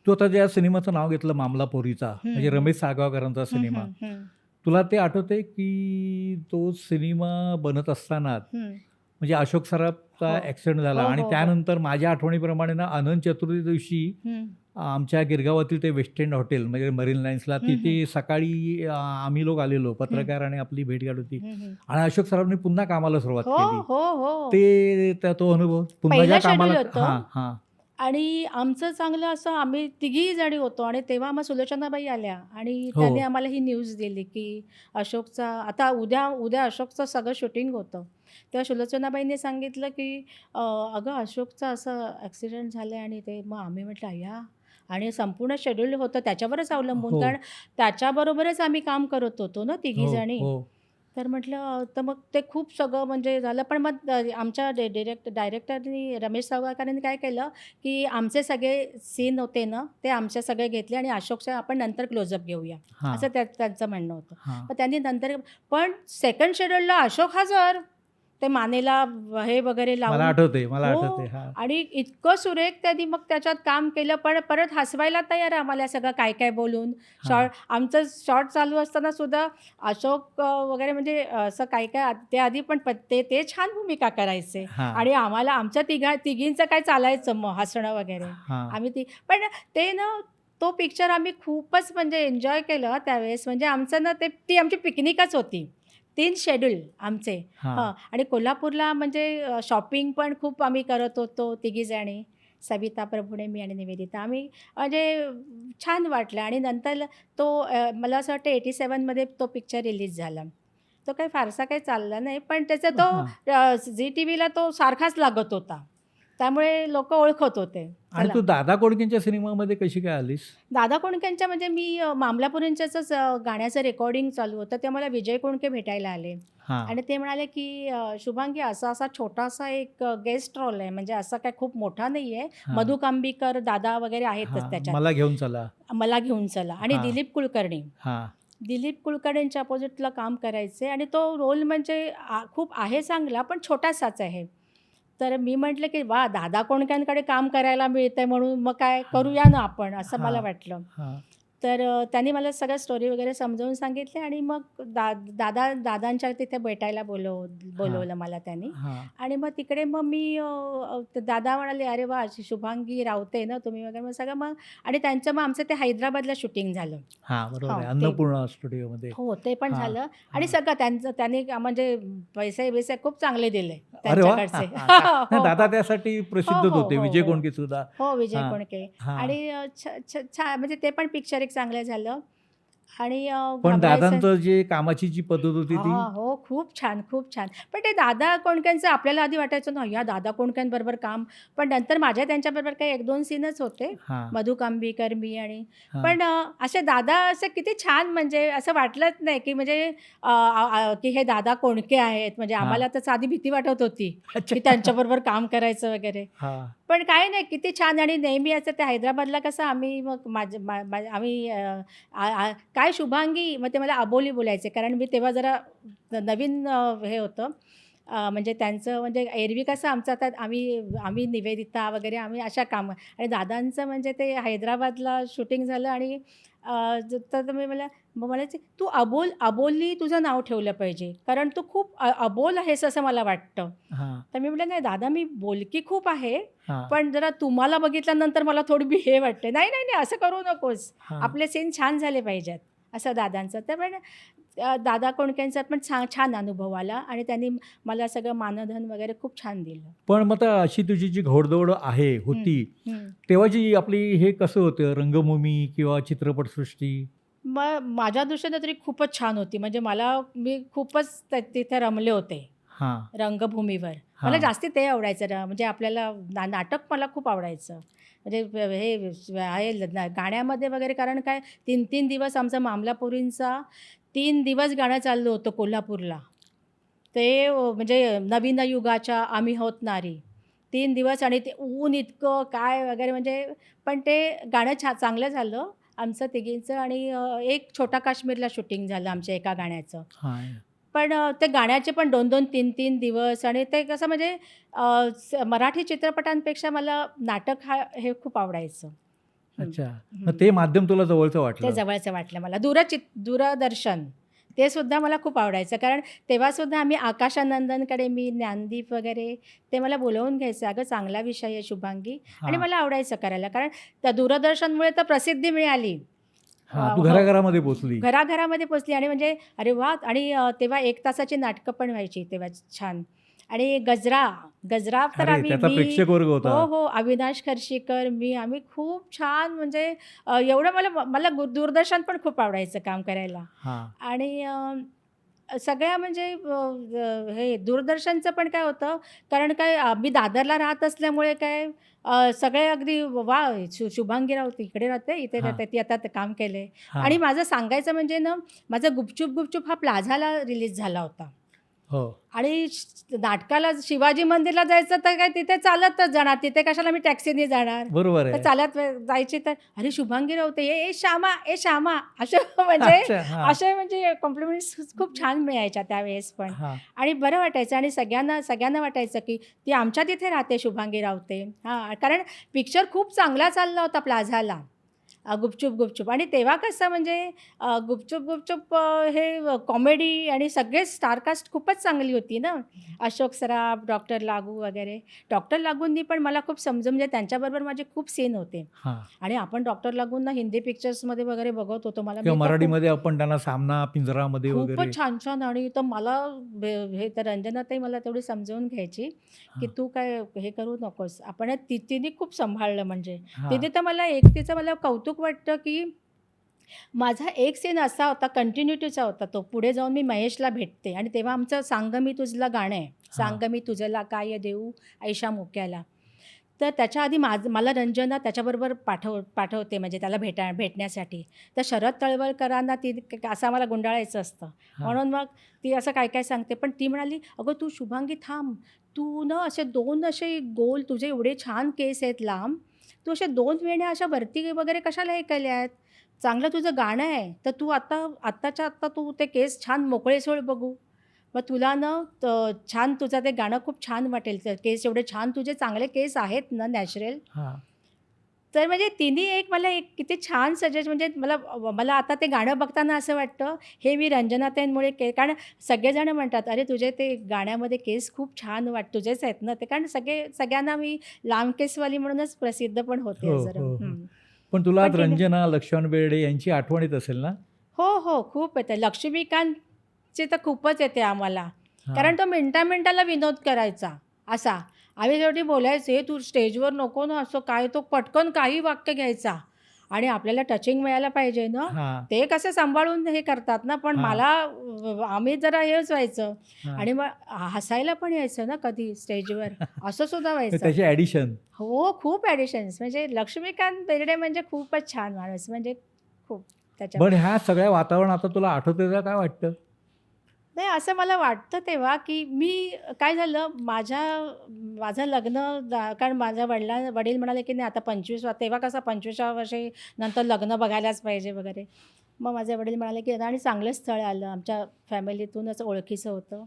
तू आता ज्या सिनेमाचं नाव घेतलं मामला पोरीचा, हं, म्हणजे हं. रमेश साळगावकरांचा हं, सिनेमा. हं, हं. तुला ते आठवतंय की तो सिनेमा बनत असताना हं. म्हणजे अशोक सराफचा हो. ॲक्सिडेंट झाला हो, आणि हो, हो. त्यानंतर माझ्या आठवणीप्रमाणे ना अनंत चतुर्थी दिवशी हं. आमच्या गिरगावातील ते वेस्ट एंड हॉटेल म्हणजे मरीन लाईन्सला हं, तिथे हं. सकाळी आम्ही लोक आलेलो हं. पत्रकार आणि आपली भेट गाठ होती हं, हं. आणि अशोक सराफने पुन्हा कामाला सुरुवात हो, केली. हो, हो. तो अनुभव पुन्हा ज्या पहिलं कामाला शेड्यूल होतं. हां, हां. आणि आमचं चांगलं असं आम्ही तिघी जणी होतो आणि तेव्हा मग सुलोचनाबाई आल्या आणि हो. त्यांनी आम्हाला ही न्यूज दिली, की अशोकचा आता उद्या उद्या अशोकचं सगळं शूटिंग होतं. तेव्हा सुलोचनाबाईंनी सांगितलं, की "अगं अशोकचं असं ॲक्सिडेंट झालं आहे" आणि ते मग आम्ही म्हटलं "अय्या" आणि संपूर्ण शेड्यूल होतं त्याच्यावरच अवलंबून हो, कारण त्याच्याबरोबरच आम्ही काम करत होतो ना तिघी हो, जणी. हो. तर म्हटलं तर मग ते खूप सगळं म्हणजे झालं. पण मग आमच्या डायरेक्टरनी रमेश सावकारांनी काय केलं, की आमचे सगळे सीन होते ना, ते आमचे सगळे घेतले आणि अशोकच्या आपण नंतर क्लोजअप घेऊया, हां, असं त्यांचं म्हणणं होतं. हां. मग त्यांनी नंतर पण सेकंड शेड्यूलला अशोक हजर. ते मानेला हे वगैरे मला लावून आठवते मला हो. आठवते हा आणि इतकं सुरेख त्यांनी मग त्याच्यात काम केलं, पण परत हसवायला तयार आम्हाला सगळं काय काय बोलून. हा आमचं शॉर्ट चालू असताना सुद्धा अशोक वगैरे म्हणजे असं काय काय ते आधी पण ते छान भूमिका करायचे हा आणि आम्हाला आमच्या तिघींचं काय चालायचं मग हसणं वगैरे. हा आम्ही पण ते ना तो पिक्चर आम्ही खूपच म्हणजे एन्जॉय केलं त्यावेळेस. म्हणजे आमचं ना ती आमची पिकनिकच होती. 3 शेड्यूल आमचे. हा हां. आणि कोल्हापूरला म्हणजे शॉपिंग पण खूप आम्ही करत होतो तिघीजणी. सविता प्रभुणे, मी आणि निवेदिता. आम्ही म्हणजे छान वाटलं आणि नंतर मला असं वाटतं 87 मध्ये तो पिक्चर रिलीज झाला. तो काही फारसा काही चालला नाही, पण त्याचा हा तो झी टीव्हीला तो सारखाच लागत होता. त्यामुळे लोकं ओळखत होते. आणि चला. तू दादा कोडकेंच्या सिनेमामध्ये कशी काय आलीस दादा कोंडकेंच्या म्हणजे मी मामलापुरींच्याच गाण्याचं रेकॉर्डिंग चालू होतं. ते मला विजय कोंडके भेटायला आले हा आणि ते म्हणाले, की शुभांगी असा छोटासा एक गेस्ट रोल आहे, म्हणजे असा काही खूप मोठा नाही आहे. हा मधु कांबीकर, दादा वगैरे आहेतच त्याच्यात. मला घेऊन चला मला घेऊन चला आणि हा दिलीप कुलकर्णी. हा दिलीप कुलकर्णींच्या अपोजिटला काम करायचे आणि तो रोल म्हणजे खूप आहे चांगला, पण छोटासाच आहे. तर मी म्हटलं, की वाह! दादा कोंडकेंकडे काम करायला मिळतंय म्हणून मग काय हा करूया ना आपण, असं हा मला वाटलं. हा तर त्यांनी मला सगळं स्टोरी वगैरे समजावून सांगितले आणि मग दादांच्या तिथे भेटायला हा बोलवलं मला त्यांनी. हा आणि मग तिकडे मग मी दादा म्हणाले, "अरे वाह! शुभांगी रावते ना तुम्ही?" वगैरे मग सगळं मग आणि त्यांचं मग आमचं ते हैदराबादला शूटिंग झालं. हा बरोबर हो, आहे ते अन्नपूर्णा स्टुडिओमध्ये हो, ते पण हा झालं हा आणि सगळं त्यांनी म्हणजे पैसे खूप चांगले दिले अरे वा त्यांच्याकडचे. नाही हो, दादा हो. त्यासाठी हो, प्रसिद्धच हो, होते हो, विजय हो. कोंडके सुद्धा हो, विजय हा कोंडके हा आणि छान म्हणजे ते पण पिक्चर एक चांगलं झालं आणि पण घाबरायचं दादांचं जे कामाची जी पद्धत होती ती हां, हो. खूप छान, खूप छान. पण ते दादा कोंडकेंचं आपल्याला आधी वाटायचं ना, या दादा कोंडकेंबरोबर काम. पण नंतर माझ्या त्यांच्याबरोबर काही 1-2 सीनच होते. हा मधु कांबीकर, मी आणि हा पण असे दादा असे किती छान म्हणजे असं वाटलंच नाही, की म्हणजे की हे दादा कोंडके आहेत. म्हणजे हा आम्हाला तर साधी भीती वाटत होती, अच्छा की त्यांच्याबरोबर काम करायचं वगैरे. हा पण काही नाही, किती छान आणि नेहमी असं ते हैदराबादला कसं आम्ही मग माझं मा मा आम्ही काय शुभांगी? मग ते मला अबोली बोलायचे. कारण मी तेव्हा जरा नवीन हे होतं. म्हणजे त्यांचं म्हणजे एरवी कसं आमचं आता आम्ही निवेदिता वगैरे आम्ही अशा कामं आणि दादांचं म्हणजे ते हैदराबादला शूटिंग झालं आणि तर मी मग म्हणायचे, "तू अबोली तुझं नाव ठेवलं पाहिजे. कारण तू खूप अबोल आहेस असं मला वाटतं." हा तर मी म्हटलं, "नाही दादा मी बोलकी खूप आहे. हा पण जरा तुम्हाला बघितल्यानंतर मला थोडी हे वाटते." "नाही, नाही, नाही असं करू नकोस. हा आपले सीन छान झाले पाहिजेत." असं दादांचं. तर पण दादा कोंडकेंचा पण छान अनुभव आला आणि त्यांनी मला सगळं मानधन वगैरे खूप छान दिलं. पण मग आता अशी तुझी जी घोडदौड आहे हं, होती हं. तेव्हाची आपली हे कसं होतं रंगभूमी किंवा चित्रपटसृष्टी मग माझ्या दृष्टीने तरी खूपच छान होती. म्हणजे मी खूपच तिथे रमले होते हा रंगभूमीवर. हा मला जास्ती ते आवडायचं म्हणजे आपल्याला नाटक मला खूप आवडायचं. म्हणजे आहे गाण्यामध्ये वगैरे कारण काय 3-3 दिवस आमचा मामलापुरींचा 3 दिवस गाणं चाललं होतं कोल्हापूरला. ते म्हणजे नवीन युगाच्या आम्ही होत नारी. 3 दिवस आणि ते ऊन इतकं काय वगैरे म्हणजे पण ते गाणं चांगलं झालं आमचं तिघींचं आणि एक छोटा काश्मीरला शूटिंग झालं आमच्या एका गाण्याचं. हा पण ते गाण्याचे पण 2-2, 3-3 दिवस आणि ते कसं म्हणजे मराठी चित्रपटांपेक्षा मला नाटक हे खूप आवडायचं. हं, अच्छा मग हं. ते माध्यम तुला जवळचं ते वाटलं जवळचं वाटलं मला. दूरदर्शन ते सुद्धा मला खूप आवडायचं. कारण तेव्हासुद्धा आम्ही आकाशानंदनकडे मी, ज्ञानदीप वगैरे ते मला बोलावून घ्यायचे. "अगं चांगला विषय आहे शुभांगी" आणि हा मला आवडायचं करायला. कारण त्या दूरदर्शनमुळे तर प्रसिद्धी मिळाली. हा तू हो. घराघरामध्ये पोचली घराघरामध्ये पोचली आणि म्हणजे अरे वाह! आणि तेव्हा 1 तासाची नाटकं पण व्हायची तेव्हा छान. आणि गजरा तर अरे त्याचा प्रेक्षक वर्ग होता हो, हो. अविनाश खर्शीकर, आम्ही खूप छान म्हणजे एवढं मला दूरदर्शन पण खूप आवडायचं काम करायला. हा आणि सगळ्या म्हणजे हे दूरदर्शनचं पण काय होतं, कारण काय मी दादरला राहत असल्यामुळे काय सगळे अगदी वाह! शुभांगी राऊत इकडे राहते, इथे हा राहते, ती आता ते काम केलंय. हा आणि माझं सांगायचं म्हणजे ना, माझा गुपचूप हा प्लाझाला रिलीज झाला होता. हो. आणि नाटकाला शिवाजी मंदिरला जायचं तर काय तिथे चालतच जाणार, तिथे कशाला मी टॅक्सीने जाणार. बरोबर तर आहे. चालत जायची तर अरे शुभांगी रावते ए श्यामा ए श्यामा असं म्हणजे अच्छा. हां. असे म्हणजे कॉम्प्लिमेंट्स खूप छान मिळायच्या त्यावेळेस पण. हां. आणि बरं वाटायचं आणि सगळ्यांना वाटायचं की ती आमच्या तिथे राहते शुभांगी रावते. हां, कारण पिक्चर खूप चांगला चालला होता प्लाझाला. गुपचूप आणि तेव्हा कसं म्हणजे गुपचूप हे कॉमेडी आणि सगळे स्टारकास्ट खूपच चांगली होती ना. अशोक सराफ, डॉक्टर लागू वगैरे. डॉक्टर लागूंनी पण मला खूप म्हणजे त्यांच्याबरोबर माझे खूप सीन होते. हां. आणि आपण डॉक्टर लागूंना हिंदी पिक्चर्समध्ये वगैरे बघत होतो. मला किंवा मी तर मराठीमध्ये आपण त्यांना सामना, पिंजरामध्ये वगैरे. खूपच छान आणि तर मला हे तर रंजनाताई मला तेवढी समजावून घ्यायची, की हां. "तू काय हे करू नकोस." आपण तिने खूप सांभाळलं म्हणजे. हां. तिने तर मला एकटीचं मला कौतुक वाटतं, की माझा एक सीन असा होता, कंटिन्युटीचा होता तो. पुढे जाऊन मी महेशला भेटते आणि तेव्हा आमचं सांग मी तुझला गाणं आहे. हां. सांग मी तुझला काय देऊ ऐशा मुक्याला. तर त्याच्या आधी मला रंजना त्याच्याबरोबर पाठवते म्हणजे त्याला भेटण्यासाठी. तर शरद तळवलकरांना ती असं आम्हाला गुंडाळायचं असतं. हां. म्हणून मग ती असं काय सांगते. पण ती म्हणाली, "अगं तू शुभांगी थांब. तू ना असे 2 असे गोल तुझे एवढे छान केस आहेत लांब. तू अशा 2 वेण्या अशा वरती वगैरे कशाला हे केल्या आहेत? चांगलं तुझं गाणं आहे. तर तू आत्ताच्या आत्ता तू ते केस छान मोकळे सोड बघू. मग तुला ना छान तुझं ते गाणं खूप छान वाटेल. तर केस एवढे छान तुझे चांगले केस आहेत ना नॅचरल." हां. तर म्हणजे तिने मला एक किती छान म्हणजे मला आता ते गाणं बघताना असं वाटतं, हे मी रंजनाताईंमुळे कारण सगळेजण म्हणतात, "अरे तुझे ते गाण्यामध्ये केस खूप छान तुझेच आहेत ना ते." कारण सगळ्यांना मी लांब केसवाली म्हणूनच प्रसिद्ध पण होते हो, जरा. हो, हो. पण तुला पण तिने रंजना, लक्ष्मण बेर्डे यांची आठवण येत असेल ना? हो, खूप येते. लक्ष्मीकांतची तर खूपच येते आम्हाला. हां. कारण तो मिनिटा-मिनिटाला विनोद करायचा असा. आम्ही शेवटी बोलायचो, "हे तू स्टेजवर नको ना असं काय." तो पटकन काही वाक्य घ्यायचा आणि आपल्याला टचिंग मिळायला पाहिजे ना. हां. ते कसं सांभाळून हे करतात ना, पण हां. मला आम्ही जरा हेच व्हायचं हां. आणि मग हसायला पण यायचं ना कधी स्टेजवर, असं सुद्धा व्हायचं. त्याची ॲडिशन. हो, खूप ॲडिशन्स म्हणजे लक्ष्मीकांत बेर्डे म्हणजे खूपच छान माणूस म्हणजे खूप त्याच्या पण ह्या सगळ्या वातावरण आता तुला आठवतंय का? काय वाटतं? नाही, असं मला वाटतं तेव्हा, की मी काय झालं माझं लग्न कारण माझ्या वडील म्हणाले, की नाही आता 25 तेव्हा कसं 25व्या वर्षी नंतर लग्न बघायलाच पाहिजे वगैरे. मग माझे वडील म्हणाले, की आणि चांगलं स्थळ आलं. आमच्या फॅमिलीतूनच ओळखीचं होतं.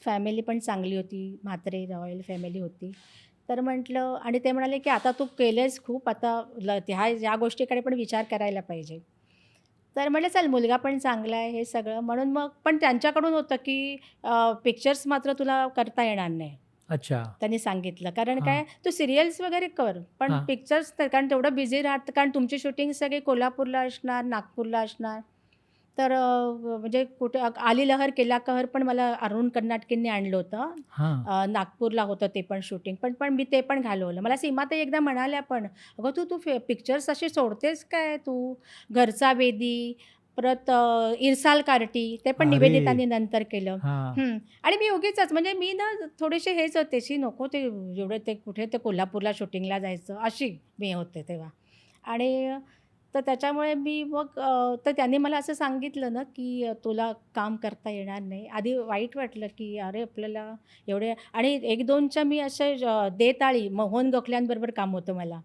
फॅमिली पण चांगली होती. म्हात्रे रॉयल फॅमिली होती. तर म्हटलं आणि ते म्हणाले, की "आता तू केलेस खूप, आता या गोष्टीकडे पण विचार करायला पाहिजे." तर म्हटलं चल मुलगा पण चांगला आहे हे सगळं म्हणून मग पण त्यांच्याकडून होतं की पिक्चर्स मात्र तुला करता येणार नाही. अच्छा. त्यांनी सांगितलं कारण हां. काय तू सिरियल्स वगैरे कर पण हां. पिक्चर्स कारण तेवढं बिझी राहतं कारण तुमची शूटिंग सगळी कोल्हापूरला असणार, नागपूरला असणार. तर म्हणजे कुठे आली लहर केला कहर पण मला अरुण कर्नाटकींनी आणलं होतं. हां. नागपूरला होतं ते पण शूटिंग पण पण मी ते पण घालवलं. मला सीमाताई एकदा म्हणाल्या पण, "अगं तू तू पिक्चर्स असे सोडतेस काय तू? घरचा बेदी, परत इरसाल कार्टी ते पण अरे! निवेदितांनी नंतर केलं." हां. आणि मी उगीचच म्हणजे मी ना थोडेसे हेच होते, नको ते एवढे ते कुठे ते कोल्हापूरला शूटिंगला जायचं अशी मी होते तेव्हा. आणि तर त्याच्यामुळे मी मग तर त्यांनी मला असं सांगितलं ना, की तुला काम करता येणार नाही. आधी वाईट वाटलं, की अरे आपल्याला एवढे आणि 1-2च्या मी असे देताळी मोहन गोखल्यांबरोबर काम होतं मला.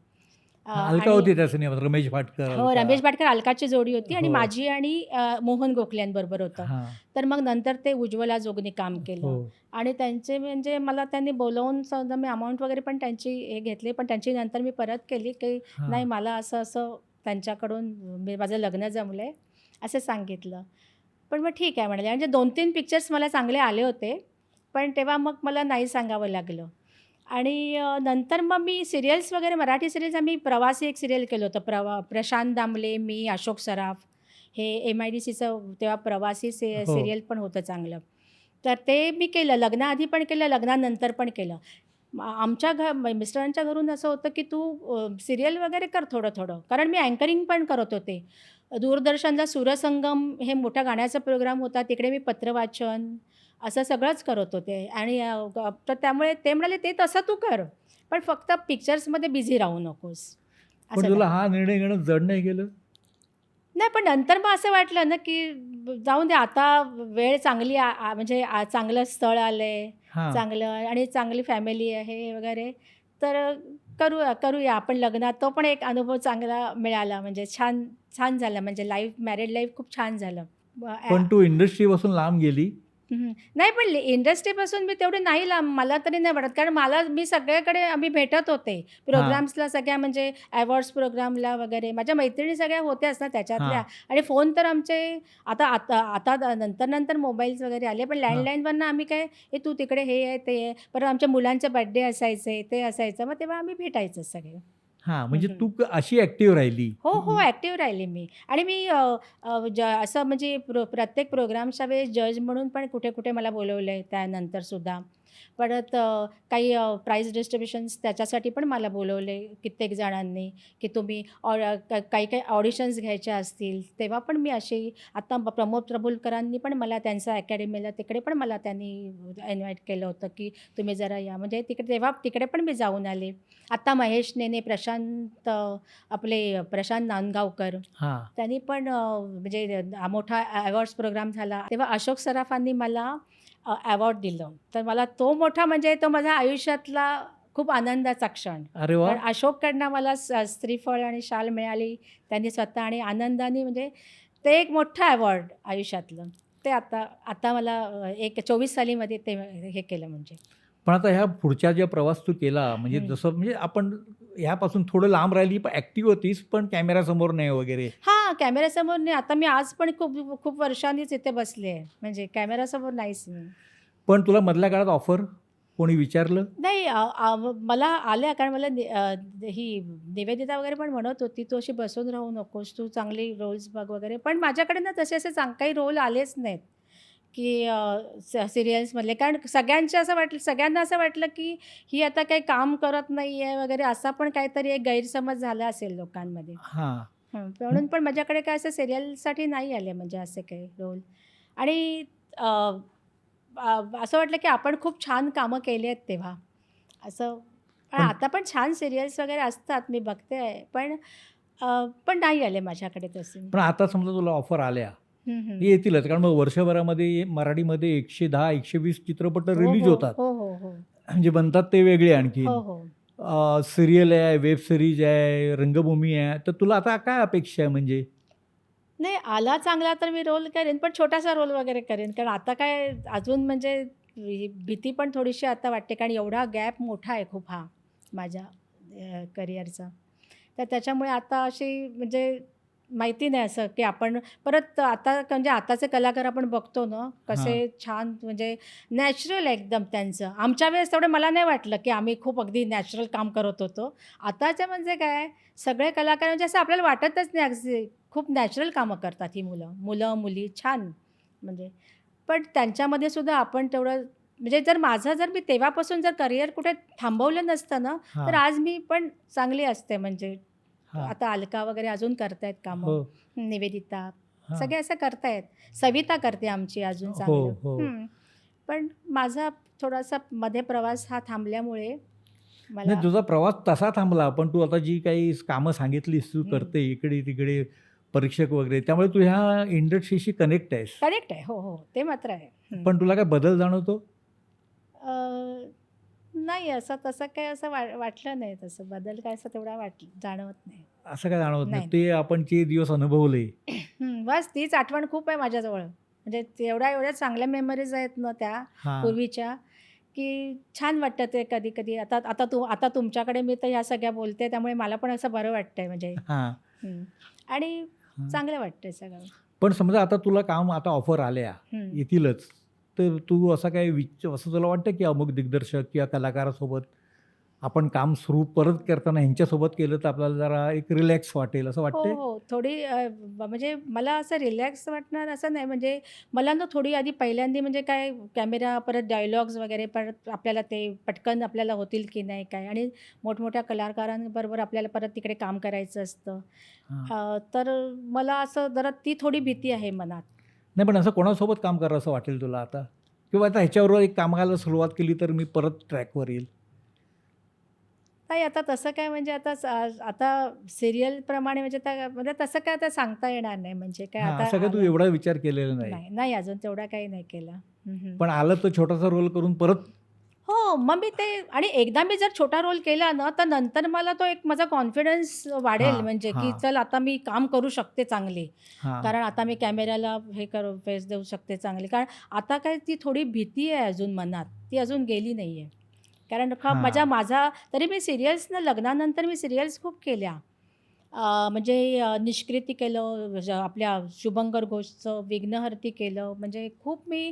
हां. अलका आणि होती त्या सिनेमात. रमेश भाटकर, हो, अलका. रमेश भाटकर, अलकाची जोडी होती आणि हो. माझी आणि मोहन गोखल्यांबरोबर होतं. हां. तर मग नंतर ते उज्ज्वला जोगने काम हो. केलं आणि त्यांचे म्हणजे मला त्यांनी बोलावून समजा मी अमाउंट वगैरे पण त्यांची हे घेतली, पण त्यांची नंतर मी परत केली, की नाही हां. मला असं त्यांच्याकडून माझं लग्न जमलंय, असं सांगितलं. पण मग ठीक आहे म्हणाले. म्हणजे 2-3 पिक्चर्स मला चांगले आले होते, पण तेव्हा मग मला नाही सांगावं लागलं. आणि नंतर मग मी सीरियल्स वगैरे मराठी सीरियल्स आम्ही प्रवासी एक सीरियल केलं होतं. प्रशांत दामले, मी, अशोक सराफ हे MIDCचं तेव्हा प्रवासी हो. सीरियल पण होतं चांगलं. तर ते मी केलं. लग्नाआधी पण केलं, लग्नानंतर पण केलं. आमच्या मिस्टरांच्या घरून असं होतं, की तू सीरियल वगैरे कर थोडं-थोडं. कारण मी अँकरिंग पण करत होते. दूरदर्शनला सुरसंगम हे मोठा गाण्याचा प्रोग्राम होता. तिकडे मी पत्रवाचन असं सगळंच करत होते आणि तर त्यामुळे ते म्हणाले, "ते तसं तू कर, पण फक्त पिक्चर्समध्ये बिझी राहू नकोस." पण असं तुला झालं. हा निर्णय घेणं जड नाही गेलं? नाही, पण नंतर मग असं वाटलं ना, की जाऊन दे आता वेळ चांगली म्हणजे चांगलं स्थळ आलंय, हां. चांगलं आणि चांगली फॅमिली आहे वगैरे, तर करूया आपण लग्नात. तो पण एक अनुभव चांगला मिळाला म्हणजे छान छान झालं म्हणजे मॅरिड लाईफ खूप छान झालं. पण तू इंडस्ट्रीपासून लांब गेली. हं. नाही पण इंडस्ट्रीपासून मी तेवढी नाही लांब मला तरी नाही वाटत. कारण मी सगळीकडे आम्ही भेटत होते. हां, प्रोग्राम्सला सगळ्या म्हणजे अवॉर्ड्स प्रोग्रामला वगैरे. माझ्या मैत्रिणी सगळ्या होत्याच ना त्याच्यातल्या हां, आणि फोन तर आमचे आता आता आता नंतर मोबाईल्स वगैरे आले. पण हां, लँडलाईनवरनं आम्ही काय, "ए तू तिकडे हे आहे, ते आहे." परत आमच्या मुलांचे बर्थडे असायचे, ते असायचं. मग तेव्हा आम्ही भेटायचो सगळे. हां. हं, म्हणजे हं. तू अशी ॲक्टिव्ह राहिली. हो, हो. ॲक्टिव्ह राहिले मी आणि मी असं म्हणजे प्रत्येक प्रोग्रामच्या वेळेस जज म्हणून पण कुठे-कुठे मला बोलवलं आहे त्यानंतर सुद्धा. परत काही प्राइज डिस्ट्रिब्युशन्स त्याच्यासाठी पण मला बोलवले कित्येक जणांनी, की तुम्ही काही-काही ऑडिशन्स घ्यायच्या असतील, तेव्हा पण मी अशी आता प्रमोद प्रभुलकरांनी पण मला त्यांच्या अकॅडमीला तिकडे पण मला त्यांनी इन्व्हाईट केलं होतं, की तुम्ही जरा या. म्हणजे तेव्हा तिकडे पण मी जाऊन आले. आता महेश नेने, आपले प्रशांत नांदगावकर हां. त्यांनी पण म्हणजे मोठा अवॉर्ड्स प्रोग्राम झाला. तेव्हा अशोक सराफांनी मला अवॉर्ड दिलं. तर मला तो मोठा म्हणजे तो माझ्या आयुष्यातला खूप आनंदाचा क्षण. अरे कारण वाह! अशोककडनं मला श्रीफळ आणि शाल मिळाली. त्यांनी स्वतः आणि आनंदाने म्हणजे ते एक मोठं अवॉर्ड आयुष्यातलं. ते आता आता मला एक 24 सालीमध्ये ते हे केलं म्हणजे. पण आता ह्या पुढच्या ज्या प्रवास तू केला म्हणजे हं. जसं म्हणजे आपण ह्यापासून थोडं लांब राहिली, पण ॲक्टिव्ह होतीस, पण कॅमेरासमोर नाही वगैरे. हां, कॅमेऱ्यासमोर नाही. आता मी आज पण खूप खूप वर्षांनीच इथे बसले आहे. म्हणजे कॅमेऱ्यासमोर नाहीच मी. पण तुला मधल्या काळात ऑफर कोणी विचारलं? नाही मला आल्या कारण ही निवेदिता वगैरे पण म्हणत होती, "तू अशी बसून राहू नकोस, तू चांगली रोल्स बघ" वगैरे. पण माझ्याकडे ना तसे असे काही रोल आलेच नाहीत, की सीरियल्समधले. कारण सगळ्यांना असं वाटलं, की ही आता काही काम करत नाही आहे वगैरे असा पण काहीतरी एक गैरसमज झाला असेल लोकांमध्ये. हां. म्हणून पण माझ्याकडे काय असं सिरियलसाठी नाही आले म्हणजे असे काही रोल आणि अ, असं वाटलं की आपण खूप छान कामं केली आहेत तेव्हा. असं पण पण आता पण छान सीरियल्स वगैरे असतात मी बघते आहे. पण नाही आले माझ्याकडे तसे. पण आता समजा तुला ऑफर आल्या, हं, हं. येतीलच कारण मग वर्षभरामध्ये मराठीमध्ये 110-120 चित्रपट हो, रिलीज हो. होतात. हो, हो, हो. म्हणजे बनतात ते वेगळे आणखीन. हो, हो. सीरियल आहे, वेब सीरीज आहे, रंगभूमी आहे. तर तुला आता काय अपेक्षा आहे म्हणजे? नाही आला चांगला तर मी रोल करेन, पण छोटासा रोल वगैरे करेन. कारण आता काय अजून म्हणजे भीती पण थोडीशी आता वाटते. कारण एवढा गॅप मोठा आहे खूप हा माझ्या करिअरचा. तर त्याच्यामुळे आता अशी म्हणजे माहिती नाही असं, की आपण परत आता म्हणजे आताचे कलाकार आपण बघतो ना, कसे हां. छान म्हणजे नॅचरल एकदम त्यांचं. आमच्या वेळेस तेवढं मला नाही वाटलं, की आम्ही खूप अगदी नॅचरल काम करत होतो. आताचे म्हणजे काय सगळे कलाकार म्हणजे असं आपल्याला वाटतच नाही अगदी खूप नॅचरल कामं करतात ही मुलं-मुली छान म्हणजे. पण त्यांच्यामध्ये सुद्धा आपण तेवढं म्हणजे जर मी तेव्हापासून जर करिअर कुठे थांबवलं नसतं ना, तर हां. आज मी पण चांगली असते म्हणजे. हां. आता अलका वगैरे अजून करतायत कामं. हो. निवेदिता हां. सगळे असं करतायत. सविता करते आमची अजून हो, चांगलं. हो. पण माझा थोडासा मध्ये प्रवास हा थांबल्यामुळे नाही मला तुझा प्रवास तसा थांबला, पण तू आता जी काही कामं सांगितलीस तू हं. करते इकडे-तिकडे परीक्षक वगैरे, त्यामुळे तू ह्या इंडस्ट्रीशी कनेक्ट आहेस. करेक्ट आहे. हो, हो. ते मात्र आहे. पण तुला काय बदल जाणवतो? अ, नाही असं तसं काही असं वाटलं नाही तसं बदल काय असं तेवढा जाणवत नाही. असं काय जाणवत नाही. नाही, नाही. ते आपण जे दिवस अनुभवले. बस तीच आठवण खूप आहे माझ्याजवळ. म्हणजे एवढ्या चांगल्या मेमरीज आहेत ना त्या हां. पूर्वीच्या, की छान वाटतं ते कधी-कधी. आता तुमच्याकडे मी तर ह्या सगळ्या बोलते त्यामुळे मला पण असं बरं वाटतंय म्हणजे. हां. हं. आणि हां. चांगलं वाटतंय सगळं. पण समजा आता तुला काम आता ऑफर आल्या, हं. येतीलच. तर तू असा काही असं तुला वाटतं की अमुक दिग्दर्शक किंवा कलाकारासोबत आपण काम सुरू परत करताना ह्यांच्यासोबत केलं तर आपल्याला जरा एक रिलॅक्स वाटेल असं हो, वाटतंय? हो. थोडी म्हणजे मला असं रिलॅक्स वाटणार असं नाही म्हणजे मला ना थोडी आधी पहिल्यांदा म्हणजे काय कॅमेरा परत डायलॉग्स वगैरे परत आपल्याला ते पटकन आपल्याला होतील की नाही काय आणि मोठमोठ्या कलाकारांबरोबर आपल्याला परत तिकडे काम करायचं असतं. हां. तर मला असं जरा ती थोडी भीती आहे मनात. नाही पण असं कोणासोबत काम करावसं वाटेल तुला आता? किंवा आता ह्याच्याबरोबर एक कामाला सुरुवात केली तर मी परत ट्रॅकवर येईल? नाही आता तसं काय म्हणजे आता सिरियलप्रमाणे म्हणजे तसं काय आता सांगता येणार नाही म्हणजे काय हां, आता असं काय तू आलं एवढा विचार केलेला नाही. नाही, नाही अजून तेवढा काही नाही केला. पण आलं तर छोटासा रोल करून परत हो, मग मी ते आणि एकदा मी जर छोटा रोल केला ना, तर नंतर मला तो एक माझा कॉन्फिडन्स वाढेल हां, म्हणजे की हां, चल आता मी काम करू शकते चांगली. हां, कारण आता मी कॅमेऱ्याला हे करू फेस देऊ शकते चांगली. कारण आता काय ती थोडी भीती आहे अजून मनात, ती अजून गेली नाही आहे. कारण हां, माझा तरी मी सीरियल्स ना लग्नानंतर मी सीरियल्स खूप केल्या. म्हणजे निष्कृती केलं, आपल्या शुभंकर घोषचं विघ्नहर्ती केलं. म्हणजे खूप मी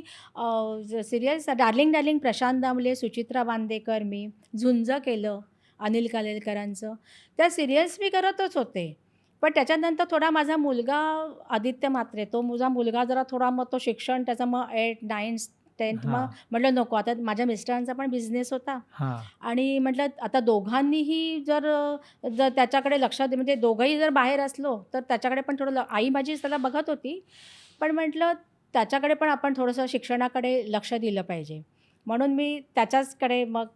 serials darling darling Prashant Damle, Suchitra Bandekar मी, झुंज केलं अनिल कालेलकरांचं. त्या सीरियल्स मी करतच होते. पण त्याच्यानंतर थोडा माझा मुलगा आदित्य म्हात्रे, तो माझा मुलगा जरा थोडा मग तो शिक्षण त्याचं मग 8, 9, 10th मग हां, म्हटलं नको. आता माझ्या मिस्टरांचा पण बिझनेस होता हां, आणि म्हटलं आता दोघांनीही जर त्याच्याकडे लक्ष म्हणजे दोघंही जर बाहेर असलो, तर त्याच्याकडे पण थोडं आई माझी त्याला बघत होती. पण म्हटलं त्याच्याकडे पण आपण थोडंसं शिक्षणाकडे लक्ष दिलं पाहिजे. म्हणून मी त्याच्याचकडे मग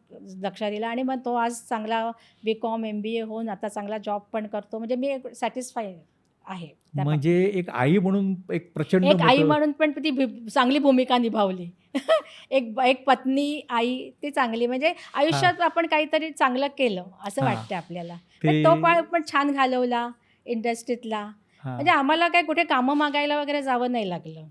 लक्ष दिलं आणि मग तो आज चांगला BCom, MBA होऊन आता चांगला जॉब पण करतो. म्हणजे मी सॅटिस्फाय आहे त्या म्हणजे बाबतीत. एक आई म्हणून एक प्रचंड एक आई मोठं म्हणून पण ती चांगली भूमिका निभावली. एक एक पत्नी, आई ती चांगली म्हणजे हां, आयुष्यात आपण काहीतरी चांगलं केलं असं हां, वाटतं आपल्याला. ते तर तो काळ पण छान घालवला इंडस्ट्रीतला. म्हणजे हां, आम्हाला काही कुठे कामं मागायला वगैरे जावं नाही लागलं.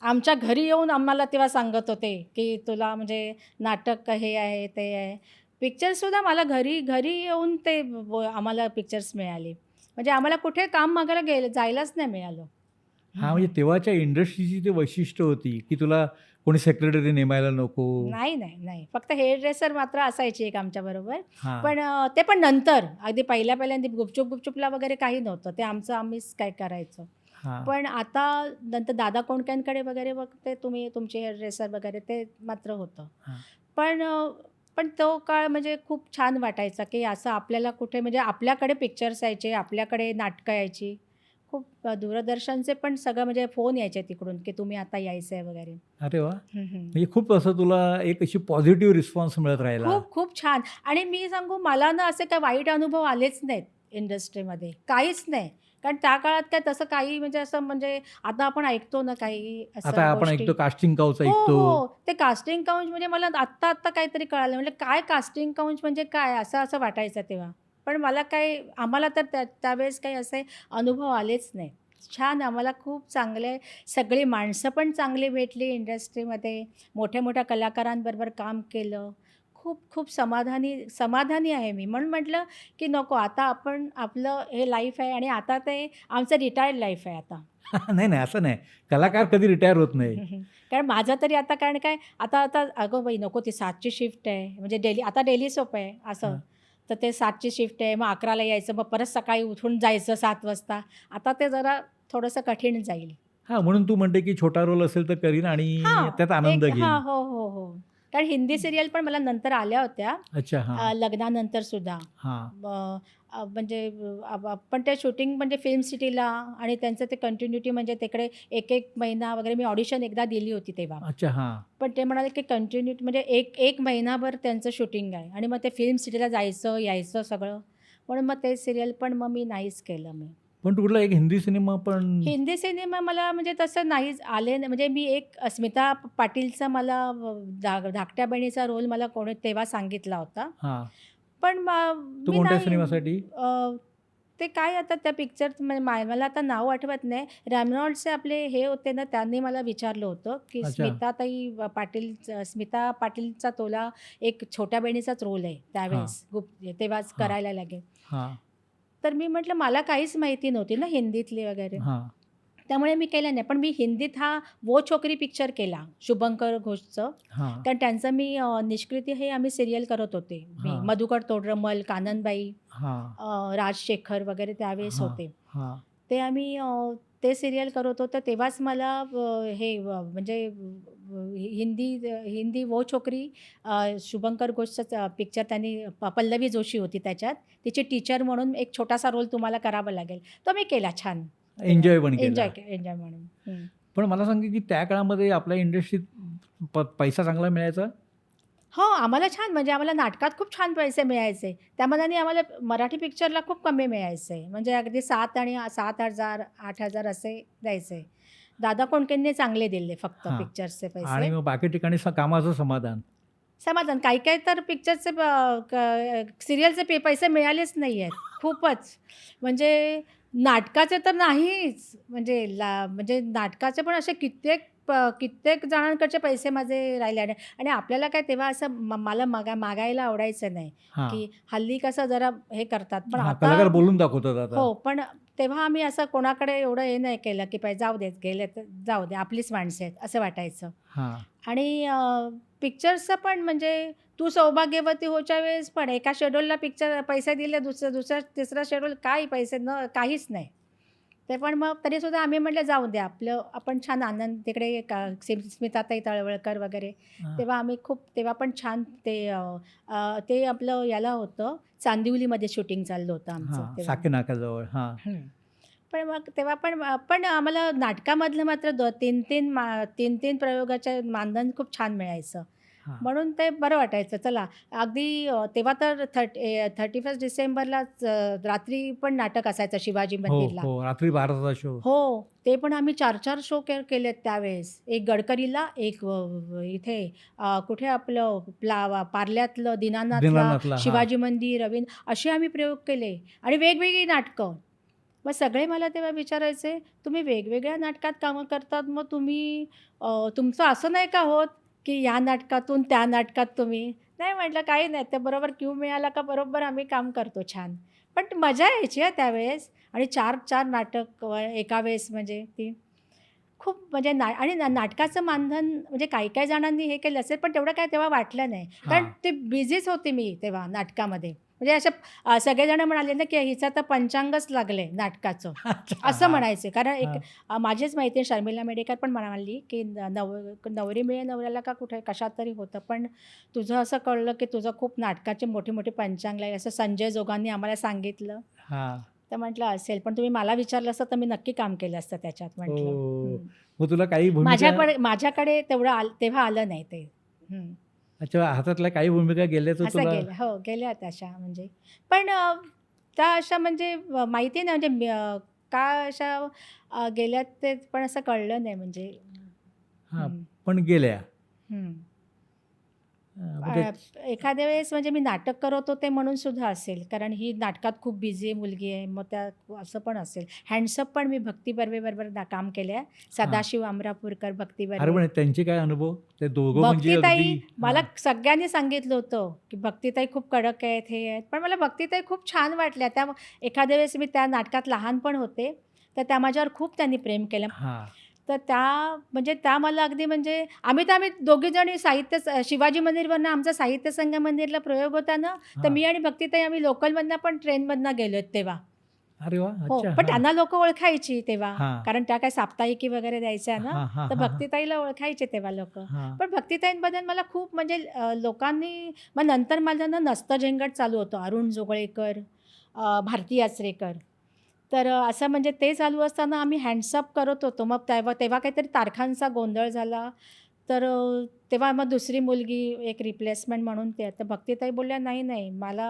आमच्या घरी येऊन आम्हाला तेव्हा सांगत होते, की तुला म्हणजे नाटक हे आहे, ते आहे. पिक्चर्ससुद्धा मला घरी घरी येऊन ते आम्हाला पिक्चर्स मिळाले. म्हणजे आम्हाला कुठे काम मागायला जायलाच नाही मिळालं. हं, हां, म्हणजे हं. तेव्हाच्या इंडस्ट्रीची ती वैशिष्ट्य होती, की तुला कोणी सेक्रेटरी नेमायला नको. नाही, नाही, नाही. फक्त हेअर ड्रेसर मात्र असायची एक आमच्याबरोबर. हां, पण ते पण नंतर अगदी पहिल्या-पहिल्यांदा गुपचूप-गुपचूपला वगैरे काही नव्हतं. ते आमचं आम्हीच काय करायचो. हां, पण आता नंतर दादा कोंडकेंकडे वगैरे बघ ते तुम्ही तुमचे हेअर ड्रेसर वगैरे ते मात्र होतं. हां. पण पण तो काळ म्हणजे खूप छान वाटायचा, की असं आपल्याला कुठे म्हणजे आपल्याकडे पिक्चर्स यायचे, आपल्याकडे नाटकं यायची. खूप दूरदर्शनचे पण सगळं म्हणजे फोन यायचे तिकडून, की तुम्ही आता यायचं आहे वगैरे. अरे वाह! हं, हं. म्हणजे खूप असं तुला एक अशी पॉझिटिव्ह रिस्पॉन्स मिळत राहिला. खूप, खूप छान आणि मी सांगू मला ना असे काही वाईट अनुभव आलेच नाहीत इंडस्ट्रीमध्ये, काहीच नाही. कारण त्या काळात काय तसं काही म्हणजे असं म्हणजे आता आपण ऐकतो ना काही आता असं आपण गोष्टी. ऐकतो कास्टिंग काउच हो, ऐकतो. हो. ते कास्टिंग काउच म्हणजे मला आत्ता काहीतरी कळालं. म्हटलं काय कास्टिंग काउच म्हणजे काय? असं वाटायचं तेव्हा. पण मला काही आम्हाला तर त्यावेळेस काही असे अनुभव आलेच नाहीत. छान आम्हाला खूप चांगले सगळी माणसं पण चांगली भेटली इंडस्ट्रीमध्ये. मोठ्या-मोठ्या कलाकारांबरोबर काम केलं. खूप खूप समाधानी आहे मी. म्हणून म्हटलं, की नको आता आपण आपलं हे लाईफ आहे आणि आता ते आमचं रिटायर्ड लाईफ आहे आता. नाही, नाही असं नाही. कलाकार आता. कधी रिटायर होत हं, नाही. हं, हं. कारण माझं तरी आता कारण काय आता आता अगं बाई नको ती 7ची शिफ्ट आहे. म्हणजे डेली सोप आहे असं. हां, तर ते 7ची शिफ्ट आहे. मग 11ला यायचं. मग परत सकाळी उठून जायचं 7 वाजता. आता ते जरा थोडंसं कठीण जाईल. हां, म्हणून तू म्हणते की छोटा रोल असेल तर करीन आणि हां, त्यात आनंद एक हां. घेईन. हो, हो, हो. कारण हिंदी सीरियल पण मला नंतर आल्या होत्या. अच्छा, हां, लग्नानंतर सुद्धा. हां, म्हणजे पण ते शूटिंग म्हणजे फिल्म सिटीला आणि त्यांचं ते कंटिन्युटी म्हणजे तिकडे एक महिना वगैरे मी ऑडिशन एकदा दिली होती तेव्हा. अच्छा, हां. पण ते म्हणाले की कंटिन्युटी म्हणजे एक महिनाभर त्यांचं शूटिंग आहे आणि मग ते फिल्म सिटीला जायचं, यायचं सगळं. म्हणून मग ते सीरियल पण मग मी नाहीच केलं मी. पण तू कुठला एक हिंदी सिनेमा पण हिंदी सिनेमा मला म्हणजे तसं नाहीच आले म्हणजे मी एक स्मिता पाटीलचा मला धाकट्या बहिणीचा रोल मला कोणी तेव्हा सांगितला होता. हां. पण तो मी कोणत्या नाही सिनेमासाठी? ते काय आता त्या पिक्चर मला आता नाव आठवत नाही. रेमॉन्डचे आपले हे होते ना, त्यांनी मला विचारलं होतं, की अच्छा. स्मिता पाटीलचा तुला एक छोट्या बहिणीचाच रोल आहे हां, त्यावेळेस तेव्हाच हां, करायला लागेल. हां, तर मी म्हटलं मला काहीच माहिती नव्हती ना हिंदीतली वगैरे. हां, त्यामुळे मी केलं नाही. पण मी हिंदीत हा वो छोकरी पिक्चर केला शुभंकर घोषचं. हां, कारण त्यांचं मी निष्कृती हे आम्ही सीरियल करत होते. मी हां, मधुकर तोडरमल, काननबाई, हां, राजशेखर वगैरे त्यावेळेस हां, होते. हां. ते आम्ही ते सीरियल करत होतो. तेव्हाच मला म्हणजे हिंदी वो छोकरी शुभंकर घोषचा पिक्चर त्यांनी पल्लवी जोशी होती त्याच्यात. तिची टीचर म्हणून एक छोटासा रोल तुम्हाला करावा लागेल. तो मी केला छान तेव्हा. एन्जॉय पण केला. एन्जॉय म्हणून. हं. पण मला सांग की त्या काळामध्ये आपल्या इंडस्ट्रीत पैसा चांगला मिळायचा? हो, आम्हाला छान म्हणजे आम्हाला नाटकात खूप छान पैसे मिळायचे. त्या मानाने आम्हाला मराठी पिक्चरला खूप कमी मिळायचे. म्हणजे अगदी 7,000 8,000 असे द्यायचे. दादा कोंडकेंनी चांगले दिले फक्त हां. पिक्चरचे पैसे. आणि मग बाकी ठिकाणी कामाचं समाधान. समाधान. काही-काही तर पिक्चरचे सीरियलचे पैसे मिळालेच नाही आहेत. खूपच. म्हणजे नाटकाचे तर नाहीच. म्हणजे नाटकाचे पण असे कित्येक जणांकडचे पैसे माझे राहिले आणि आपल्याला काय तेव्हा असं मला मागायला आवडायचं नाही, हां. की हल्ली कसं जरा हे करतात. पण हां, आता कलाकार बोलून दाखवतात आता. हो, पण तेव्हा आम्ही असं कोणाकडे एवढं हे नाही केलं, की जाऊ देत, गेले तर जाऊ दे, आपलीच माणसं आहेत, असं वाटायचं. हां. आणि पिक्चर्सचं पण म्हणजे तू सौभाग्यवती होच्या वेळेस पण एका शेड्यूलला पिक्चर पैसे दिले, दुसरा तिसरा शेड्यूल काही पैसे काहीच नाही. ते पण मग तरीसुद्धा आम्ही म्हटलं जाऊ द्या, आपण छान आनंद तिकडे स्मिताताई तळवळकर वगैरे, हां. तेव्हा पण छान ते आपलं याला होतं, चांदिवलीमध्ये शूटिंग चाललं होतं आमचं हां, तेव्हा. साकीनाक्याजवळ. हां. हं. पण मग तेव्हा पण आम्हाला नाटकामधलं मात्र 3-3 प्रयोगाच्या मानधन खूप छान मिळायचं. हां. म्हणून ते बरं वाटायचं. चला अगदी तेव्हा तर 31 डिसेंबरलाच रात्री पण नाटक असायचं शिवाजी हो, मंदिरला. हो. रात्री 12चा शो. हो, ते पण आम्ही 4-4 शो केलेत त्यावेळेस. एक गडकरीला, एक इथे कुठे आपलं पार्ल्यातलं, दीनानाथला, दीनानाथला. हां. शिवाजी मंदिर, असे आम्ही प्रयोग केले आणि वेगवेगळी नाटकं. मग सगळे मला तेव्हा विचारायचे, "तुम्ही वेगवेगळ्या नाटकात कामं करतात, मग तुमचं असं नाही का होत, की या नाटकातून त्या नाटकात तुम्ही?" नाही म्हटलं, "काही नाही, ते बरोबर क्यू मिळाला का बरोबर आम्ही काम करतो छान." पण मजा यायची त्यावेळेस आणि 4-4 नाटक एका वेळेस म्हणजे ती खूप म्हणजे आणि नाटकाचं मानधन म्हणजे काही-काही जणांनी हे केलं असेल, पण तेवढं काय तेव्हा वाटलं नाही. कारण हां. ते बिझीच होते मी तेव्हा नाटकामध्ये. म्हणजे असं सगळेजण म्हणाले ना, की हिचं तर पंचांगच लागलंय नाटकाचं, अच्छा. असं हां. म्हणायचे. कारण हां. माझीच मैत्रीण शर्मिला मेडेकर पण म्हणाली, की नवरी मिळे नवऱ्याला का कुठे कशात तरी होतं, पण तुझं असं कळलं, की तुझं खूप नाटकाचे मोठे-मोठे पंचांग लागले, असं संजय जोगांनी आम्हाला सांगितलं. हां. तर म्हटलं असेल, पण तुम्ही मला विचारलं असतं तर मी नक्की काम केलं असतं त्याच्यात म्हटलं. हो. मग तुला काही भूमिका माझ्याकडे तेव्हा आलं नाही ते. हं. अच्छा, हातातल्या काही भूमिका गेल्या तर असं तुला गेलं हो, गेल्या तशा म्हणजे. पण त्या अशा म्हणजे माहिती नाही म्हणजे का अशा गेल्यात ते पण असं कळलं नाही म्हणजे. हां, हं, पण गेल्या. हं. मग ते एखाद्या वेळेस म्हणजे मी नाटक करत होते म्हणून सुद्धा असेल. कारण ही नाटकात खूप बिझी मुलगी आहे. मग त्या असं पण असेल. हँड्सअप पण मी भक्ती बर्वेबरोबर काम केलं आहे. हां. सदाशिव अमरापूरकर, भक्ती अरे, बर्वे. पण त्यांचे काय अनुभव? ते दोघं म्हणजे भक्तिताई अगदी मला हां. सगळ्यांनी सांगितलं होतं, की भक्तिताई खूप कडक आहेत, हे आहेत. पण मला भक्तिताई खूप छान वाटल्या. एखाद्या वेळेस मी त्या नाटकात लहान पण होते, तर त्या माझ्यावर खूप त्यांनी प्रेम केलं. हां. तर त्या मला अगदी म्हणजे आम्ही दोघीजणी शिवाजी मंदिरवरनं आमचा साहित्य संघ मंदिरला प्रयोग होता ना, तर हां. मी आणि भक्तिताई आम्ही लोकलमधनं पण ट्रेनमधनं गेलोत तेव्हा. अरे वाह! हो, अच्छा. पण हां. त्यांना लोकं ओळखायची तेव्हा. हां. कारण त्या काही साप्ताहिकी वगैरे द्यायच्या ना, हां, हां, तर हां, हां. भक्तिताईला ओळखायचे तेव्हा लोकं. हां. पण भक्तिताईंबद्दल मला खूप म्हणजे लोकांनी मग नंतर माझं ना नसतं झेंगट चालू होतं. अरुण जोगळेकर, भारती याचरेकर. तर असं म्हणजे ते चालू असताना आम्ही हँड्सअप करत होतो. मग तेव्हा काहीतरी तारखांचा गोंधळ झाला. तर तेव्हा मग दुसरी मुलगी एक रिप्लेसमेंट म्हणून ते तर भक्तिताई बोलल्या, "नाही, नाही, मला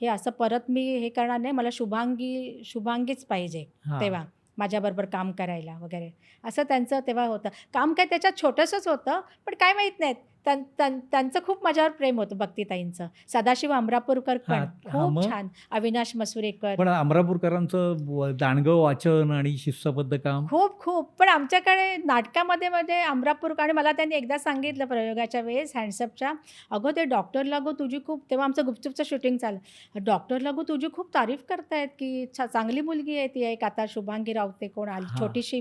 हे असं परत मी हे करणार नाही. मला शुभांगीच पाहिजे हां. तेव्हा माझ्याबरोबर काम करायला वगैरे." असं त्यांचं तेव्हा होतं. काम काय त्याच्यात छोटंसंच होतं, पण काय माहीत नाही त्यांचं खूप माझ्यावर प्रेम होतं भक्तिताईंचं. सदाशिव अमरापूरकर हां. पण हां, खूप मग? छान. अविनाश मसुरेकर. पण अमरापूरकरांचं दांडगं वाचन आणि शिस्तबद्ध काम. खूप. पण आमच्याकडे नाटकामध्ये म्हणजे अमरापूरकर आणि मला त्यांनी एकदा सांगितलं प्रयोगाच्या वेळेस हँडसअपच्या, "अगं ते डॉक्टर लागू तुझी खूप" तेव्हा आमचं गुपचूपचं शूटिंग चाललं. "डॉक्टर लागू तुझी खूप तारीफ करतायत की चांगली मुलगी आहे ती एक आता शुभांगी रावते कोण आली हां. छोटीशी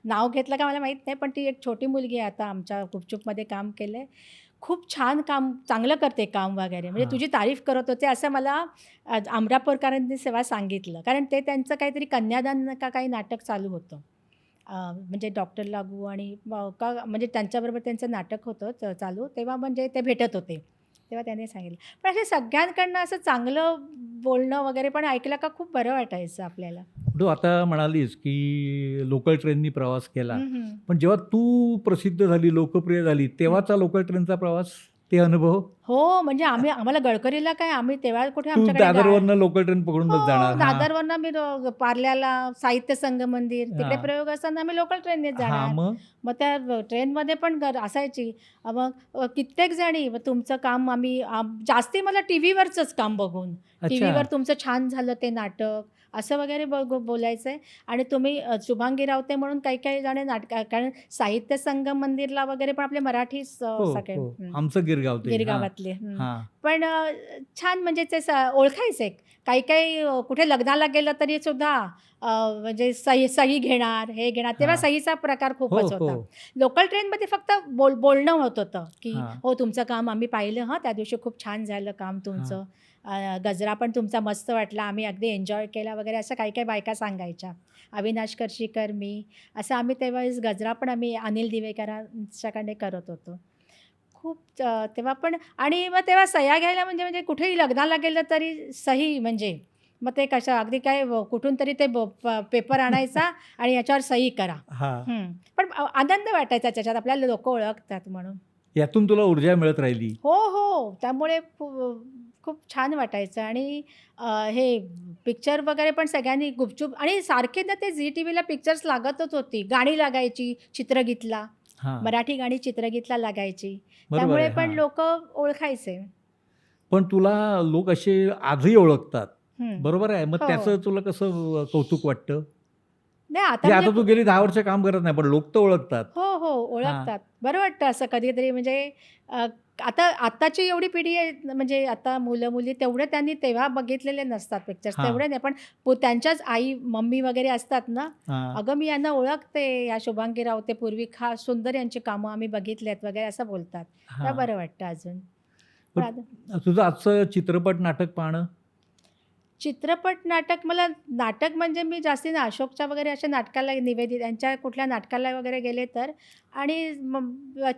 नाव घेतलं का मला माहीत नाही, पण ती एक छोटी मुलगी आहे आता आमच्या गुपचूपमध्ये काम केलंय. खूप छान काम चांगलं करते काम वगैरे म्हणजे हां. तुझी तारीफ करत होते." असं मला अमरापूरकरांनी तेव्हा सांगितलं. कारण ते त्यांचं काहीतरी कन्यादान का काही नाटक चालू होतं. म्हणजे डॉक्टर लागू आणि म्हणजे त्यांच्याबरोबर त्यांचं नाटक होतं चालू तेव्हा म्हणजे ते भेटत होते. तेव्हा त्यांनी सांगितलं. पण असे सगळ्यांकडनं असं चांगलं बोलणं वगैरे पण ऐकलं का खूप बरं वाटायचं आपल्याला. तू आता म्हणालीस, की लोकल ट्रेननी प्रवास केला. हं, हं. पण जेव्हा तू प्रसिद्ध झाली, लोकप्रिय झाली, हं. तेव्हाचा लोकल ट्रेनचा प्रवास, ते अनुभव? हो, म्हणजे आम्हाला गडकरीला काय आम्ही तेव्हा कुठे तू आमच्याकडे दादरवरनं लोकल ट्रेन पकडूनच हो, जाणार. हां. दादरवरनं मी पार्ल्याला साहित्य संघ मंदिर तिकडे हां. प्रयोग असताना आम्ही लोकल ट्रेननेच हां, जाणार. मग? मग त्या ट्रेनमध्ये पण असायची. मग कित्येक जणी मग तुमचं काम आम्ही जास्ती मला टीव्हीवरचंच काम बघून, अच्छा. टीव्हीवर तुमचं छान झालं ते नाटक असं वगैरे बोलायचंय. आणि तुम्ही शुभांगी रावते म्हणून काही जण कारण साहित्य संघ मंदिरला वगैरे पण आपले मराठी हो, सगळे हो. आमचं गिरगाव ते. हां, गिरगावातले. हां. पण छान म्हणजे ते ओळखायचे. काही कुठे लग्नाला गेलं तरी सुद्धा म्हणजे सही घेणार, हे घेणार. तेव्हा हां. सहीचा प्रकार हो, खूपच होता. हो. लोकल ट्रेनमध्ये फक्त बोलणं होत होतं, की हां. हो तुमचं काम आम्ही पाहिलं हां, त्या दिवशी खूप छान झालं काम तुमचं. गजरा पण तुमचा मस्त वाटला, आम्ही अगदी एन्जॉय केला वगैरे असं काही बायका सांगायच्या. अविनाश करशीकर, मी असं आम्ही तेव्हा गजरा पण आम्ही अनिल दिवेकरांच्याकडे करत होतो. खूप तेव्हा पण. आणि मग तेव्हा सह्या घ्यायला म्हणजे कुठेही लग्नाला गेलं तरी सही म्हणजे मग ते कशा अगदी काय कुठून तरी ते पेपर आणायचा आणि याच्यावर सही करा. हां. पण आनंद वाटायचा त्याच्यात, आपल्याला लोकं ओळखतात म्हणून. यातून तुला ऊर्जा मिळत राहिली. हो. त्यामुळे खूप छान वाटायचं. आणि हे पिक्चर वगैरे पण सगळ्यांनी गुपचूप आणि सारखे ना ते झी टीव्हीला पिक्चर्स लागतच होती. गाणी लागायची चित्रगीतला. हां. मराठी गाणी चित्रगीतला लागायची. बरोबर त्यामुळे आहे. पण हां. लोकं ओळखायचे. पण तुला लोक असे आजही ओळखतात. हं. बरोबर आहे. मग हो. त्याचं तुला कसं कौतुक वाटतं? नाही आता म्हणजे म्हणजे आता तू गेली 10 वर्ष काम करत नाही, पण लोक तर ओळखतात. हो, हां. ओळखतात. बरं वाटतं असं कधीतरी म्हणजे आताची एवढी पिढी आहे म्हणजे आता मुलं-मुली तेवढे त्यांनी तेव्हा बघितलेले नसतात पिक्चर्स, हां. तेवढे नाही. पण त्यांच्याच आई, मम्मी वगैरे असतात ना, हां. "अगं मी यांना ओळखते, या शुभांगी रावते, पूर्वी सुंदर यांची कामं आम्ही बघितली वगैरे असं बोलतात. तर हां. बरं वाटतं अजून. पण आता पण तुझं आजचं चित्रपट, नाटक पाहणं? चित्रपट, नाटक मला नाटक म्हणजे मी जास्ती ना अशोकच्या वगैरे अशा नाटकाला यांच्या कुठल्या नाटकाला वगैरे गेले तर. आणि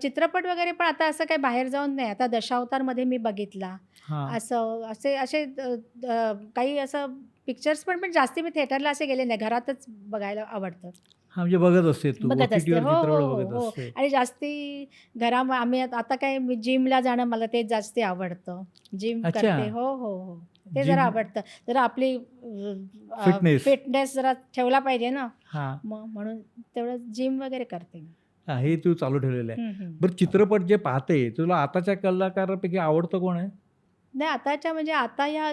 चित्रपट वगैरे पण आता असं काही बाहेर जाऊन नाही. आता दशावतारमध्ये मी बघितला. हां. असे असे काही असं पिक्चर्स पण जास्ती मी थिएटरला असे गेले नाही. घरातच बघायला आवडतं. हां, म्हणजे बघत असते तू. बघत असते. OTTवर चित्रपट बघत हो. असते. आणि जास्ती आम्ही आता काय मी जिमला जाणं मला ते जास्ती आवडतं. जिम अच्छा. करते. हो. ते जिम जरा आवडतं. जरा आपली फिटनेस जरा ठेवला पाहिजे ना. हां. म्हणून तेवढं जिम वगैरे करते मी. हां, हे तू चालू ठेवलेलं आहे. हं. बरं, चित्रपट जे पाहते, तुला आताच्या कलाकारांपैकी आवडतं कोण आहे? नाही आताच्या म्हणजे आता या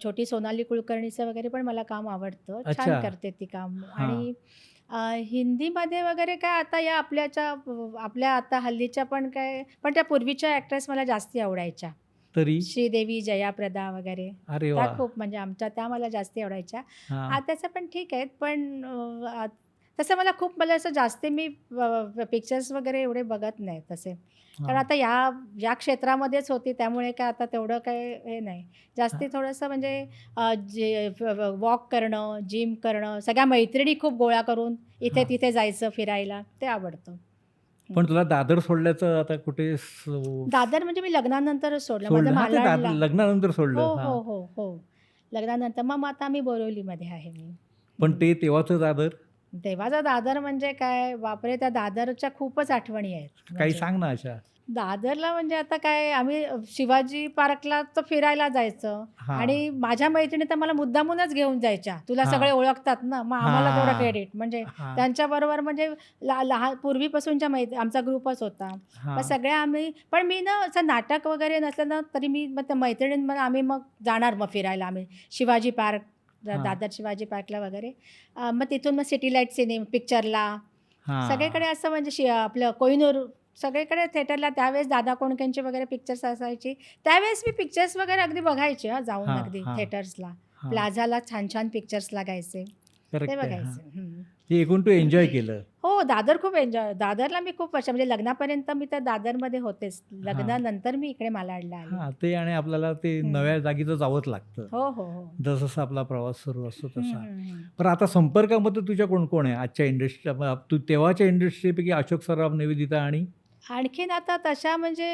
छोटी सोनाली कुलकर्णीचं वगैरे पण मला काम आवडतं. छान अच्छा. करते ती काम. हां. आणि हिंदीमध्ये वगैरे काय आता या आपल्या आता हल्लीच्या पण त्या पूर्वीच्या ॲक्ट्रेस मला जास्ती आवडायच्या. तरी? श्रीदेवी, जयाप्रदा वगैरे. अरे त्या वाह! खूप म्हणजे त्या मला जास्ती आवडायच्या. हां. आताच्या पण ठीक आहेत, पण तसं मला असं जास्ती मी पिक्चर्स वगैरे एवढे बघत नाही तसे. कारण हां. आता या क्षेत्रामध्येच होती त्यामुळे काय आता तेवढं काही हे नाही. जास्ती थोडंसं म्हणजे जे वॉक करणं, जिम करणं, सगळ्या मैत्रिणी खूप गोळा करून हां. इथे-तिथे जायचं फिरायला, ते आवडतं. पण तुला दादर सोडल्याचं आता कुठे दादर म्हणजे मी लग्नानंतरच सोडलं. माझं सोडलं? हां, ते मालाडला. लग्नानंतर सोडलं. हां. हो. लग्नानंतर मग आता मी बोरिवलीमध्ये आहे मी. पण ते तेव्हाचं दादर? तेव्हाचा दादर म्हणजे काय बापरे! त्या दादरच्या खूपच आठवणी आहेत. काही म्हणजे सांग ना अशा. दादरला म्हणजे आता काय आम्ही शिवाजी पार्कला तर फिरायला जायचं. हां. आणि माझ्या मैत्रिणी तर मला मुद्दामूनच घेऊन जायच्या. तुला हां. सगळे ओळखतात ना, मग आम्हाला हां. तेवढं क्रेडिट. म्हणजे हां. त्यांच्याबरोबर म्हणजे लहान पूर्वीपासूनच्या आमचा ग्रुपच होता. हां. मग सगळ्या आम्ही पण मी ना असं नाटक वगैरे नसलं ना तरी मी मग त्या मैत्रिणींमध्ये आम्ही मग जाणार मग फिरायला आम्ही शिवाजी पार्क, हां. दादर शिवाजी पार्कला वगैरे. मग तिथून मग सिटी लाईट पिक्चरला. हां. सगळीकडे असं म्हणजे आपलं कोहिनूर सगळीकडे थिएटरला त्यावेळेस दादा कोंडकेंचे वगैरे पिक्चर्स असायचे. त्यावेळेस मी पिक्चर्स वगैरे अगदी बघायचे जाऊन हां, अगदी हां. थिएटर्सला. हां. प्लाझाला छान पिक्चर्स लागायचे. करेक्ट ते आहे. बघायचे. हां. ते एकूण तू एन्जॉय केलं. हो, दादर खूप एन्जॉय. दादरला मी खूप वर्ष म्हणजे लग्नापर्यंत मी तर दादरमध्ये होतेच. लग्नानंतर मी इकडे मालाडला आले. हां, ते आणि आपल्याला ते नव्या जागी तर जावंच लागतं. हो. जसं आपला प्रवास सुरू असतो तसा. हं. पण आता संपर्कामध्ये तुझ्या कोण आहे आजच्या इंडस्ट्री, तू तेव्हाच्या इंडस्ट्रीपैकी? अशोक सराफ, निवेदिता आणि आणखीन आता तशा म्हणजे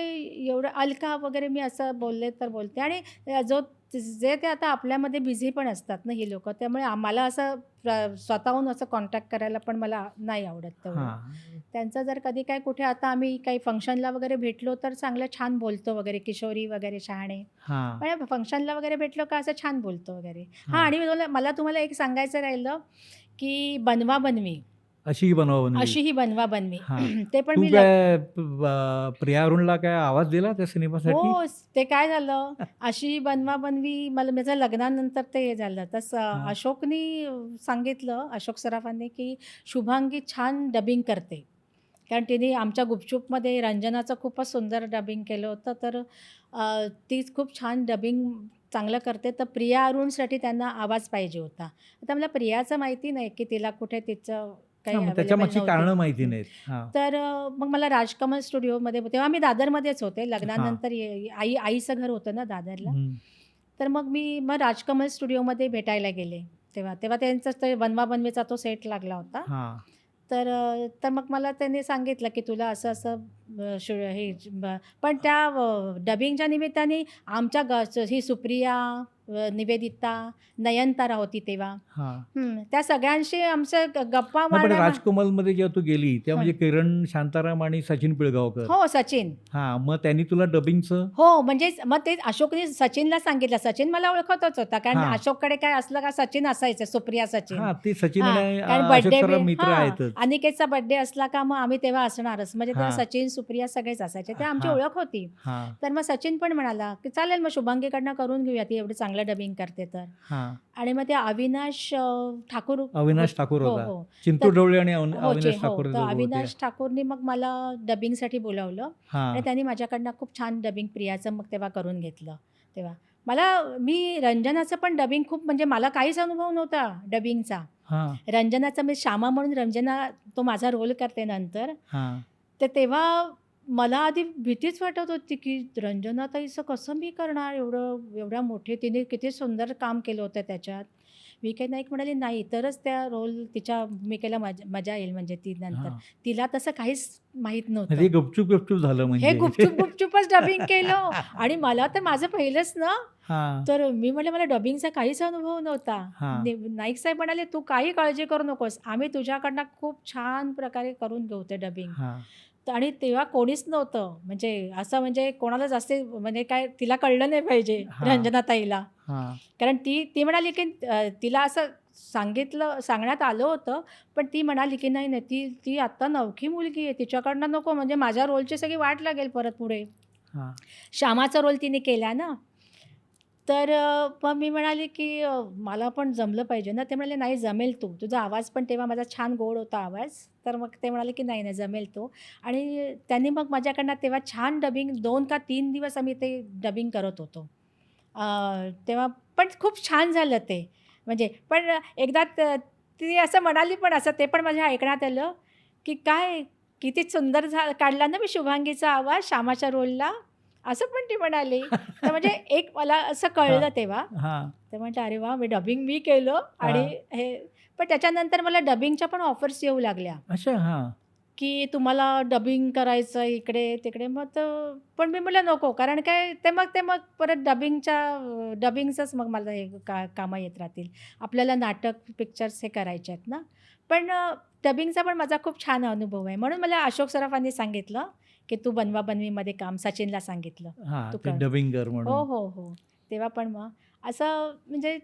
एवढं अलका वगैरे मी असं बोलले तर बोलते आणि जो जे ते आता आपल्यामध्ये बिझी पण असतात ना ही लोकं. त्यामुळे आम्हाला असं स्वतःहून असं कॉन्टॅक्ट करायला पण मला नाही आवडत तेवढं. हां. त्यांचं जर कधी काय कुठे आता आम्ही काही फंक्शनला वगैरे भेटलो तर चांगलं छान बोलतो वगैरे, किशोरी वगैरे शहाणे. हां. पण फंक्शनला वगैरे भेटलो का असं छान बोलतो वगैरे. हां हां. आणि मला तुम्हाला एक सांगायचं राहिलं, की बनवा-बनवी अशी बनवा-बनवी. अशी ही बनवा-बनवी हां. ते पण तू मी काय प्रिया अरुणला काय आवाज दिला त्या सिनेमासाठी? हो, ते काय झालं, अशी बनवा-बनवी मला माझ्या लग्नानंतर ते हे झालं. तसं हां. अशोकनी सांगितलं, अशोक सराफांनी, की शुभांगी छान डबिंग करते. कारण तिने आमच्या गुपचूपमध्ये रंजनाचं खूपच सुंदर डबिंग केलं होतं. तर तीच खूप छान डबिंग चांगलं करते. तर प्रिया अरुणसाठी त्यांना आवाज पाहिजे होता. आता मला प्रियाचं माहिती नाही, की तिला कुठे तिचं काही हां, मग अवेलेबल त्याच्यामागची नव्हती. कारणं माहिती नाहीत. हां. तर मग मला राजकमल स्टुडिओमध्ये तेव्हा मी दादरमध्येच होते. हां. लग्नानंतर आईचं घर होतं ना दादरला. हं. तर मग राजकमल स्टुडिओमध्ये भेटायला गेले. तेव्हा तेव्हा त्यांचा ते बनवा-बनवीचा तो सेट लागला होता. हां. तर मग मला त्यांनी सांगितलं, की तुला असं-असं हे पण त्या डबिंगच्या निमित्ताने आमच्या ही सुप्रिया, निवेदिता, नयनतारा होती तेव्हा. हां. त्या सगळ्यांशी आमचं गप्पा नाही पण मारण्या राजकमलमध्ये जेव्हा तू गेली तेव्हा म्हणजे किरण शांताराम आणि सचिन पिळगावकर. हो, सचिन. हां, मग त्यांनी तुला डबिंगचं हो, म्हणजे मग ते अशोकने सचिनला सांगितलं. सचिन मला ओळखतच होता. कारण हां. अशोककडे काय असलं का सचिन असायचं, सुप्रिया सचिन. हां, ते सचिन हां, आणि कारण अशोक बर्थडे सराफ मित्र हां, आहेतच. अनिकेतचा बर्थडे असला का मग आम्ही तेव्हा असणारच. म्हणजे तेव्हा हां. सचिन, सुप्रिया सगळेच असायचे. ते आमची हां. ओळख होती. हां. तर मग सचिन पण म्हणाला, की "चालेल मग शुभांगीकडनं करून घेऊया, ती एवढी चांगलं डबिंग करते तर." हां. आणि मग ते अविनाश ठाकूर अविनाश ठाकूर हो, होता. हो. चिंटू तर ढवळे आणि होचे अविनाश हो. ठाकूर तर दोघं होते. अविनाश ठाकूरनी मग मला डबिंगसाठी बोलावलं आणि हां. त्यांनी माझ्याकडनं खूप छान डबिंग प्रियाचं मग तेव्हा करून घेतलं तेव्हा. मी रंजनाचं पण डबिंग खूप म्हणजे मला काहीच अनुभव नव्हता डबिंगचा. हां. रंजनाचा मी श्यामा म्हणून रंजना तो माझा रोल करते नंतर. हां. तर तेव्हा मला आधी भीतीच वाटत होती, की रंजनाताईचं कसं मी करणार एवढ्या मोठे तिने किती सुंदर काम केलं होतं त्याच्यात. विके नाईक म्हणाली, "नाही, तरच त्या रोल मी केला मजा येईल म्हणजे ती नंतर." हां. तिला तसं काहीच माहीत म्हणजे नव्हतं. गपचूप झालं हे म्हणजे. गुपचूपच डबिंग केलं आणि मला तर माझं पहिलंच ना, हां. तर मी म्हटलं, "मला डबिंगचा काहीच अनुभव नव्हता." हां. नाईक साहेब म्हणाले, "तू काही काळजी करू नकोस. आम्ही तुझ्याकडनं खूप छान प्रकारे करून घेऊ ते डबिंग." हां. आणि तेव्हा कोणीच नव्हतं. म्हणजे असं म्हणजे कोणाला जास्त म्हणजे काय तिला कळलं नाही पाहिजे हां. रंजनाताईला. हां. कारण ती म्हणाली, की तिला असं सांगण्यात आलं होतं, पण ती म्हणाली, की "नाही, नाही, ती आत्ता नवखी मुलगी आहे. तिच्याकडनं नको म्हणजे माझ्या रोलची सगळी वाट लागेल परत पुढे." हां. श्यामाचा रोल तिने केला ना. तर मग मी म्हणाले, की मला पण जमलं पाहिजे ना. ते म्हणाले, "नाही जमेल तू. तुझा आवाज पण तेव्हा माझा छान गोड होता आवाज." तर मग ते म्हणाले, की "नाही, नाही जमेल तो." आणि त्यांनी मग माझ्याकडनं तेव्हा छान डबिंग 2 का 3 दिवस आम्ही ते डबिंग करत होतो. अ, तेव्हा पण खूप छान झालं ते. म्हणजे पण एकदा ती असं म्हणाली पण असं ते पण माझ्या ऐकण्यात आलं, की "काय किती सुंदर काढला ना मी शुभांगीचा आवाज श्यामाच्या रोलला." असं पण ती म्हणाली. तर म्हणजे एक मला असं हां. कळलं तेव्हा. हां. तर म्हटलं, "अरे वाह! डबिंग मी केलं आणि हां. हे." पण त्याच्यानंतर मला डबिंगच्या पण ऑफर्स येऊ लागल्या, अच्छा. हां. की तुम्हाला डबिंग करायचं इकडे-तिकडे. पण मी म्हटलं नको कारण काय ते मग परत डबिंगचंच मग मला हे कामं येत राहतील. आपल्याला नाटक, पिक्चर्स हे करायचे आहेत ना. पण डबिंगचा पण माझा खूप छान अनुभव आहे. म्हणून मला अशोक सराफांनी सांगितलं, की "तू बनवा-बनवीमध्ये काम." सचिनला सांगितलं, हां. "तू ते कर." डबिंगर हो, म्हणून. हो, हो. तेव्हा पण मग असं म्हणजे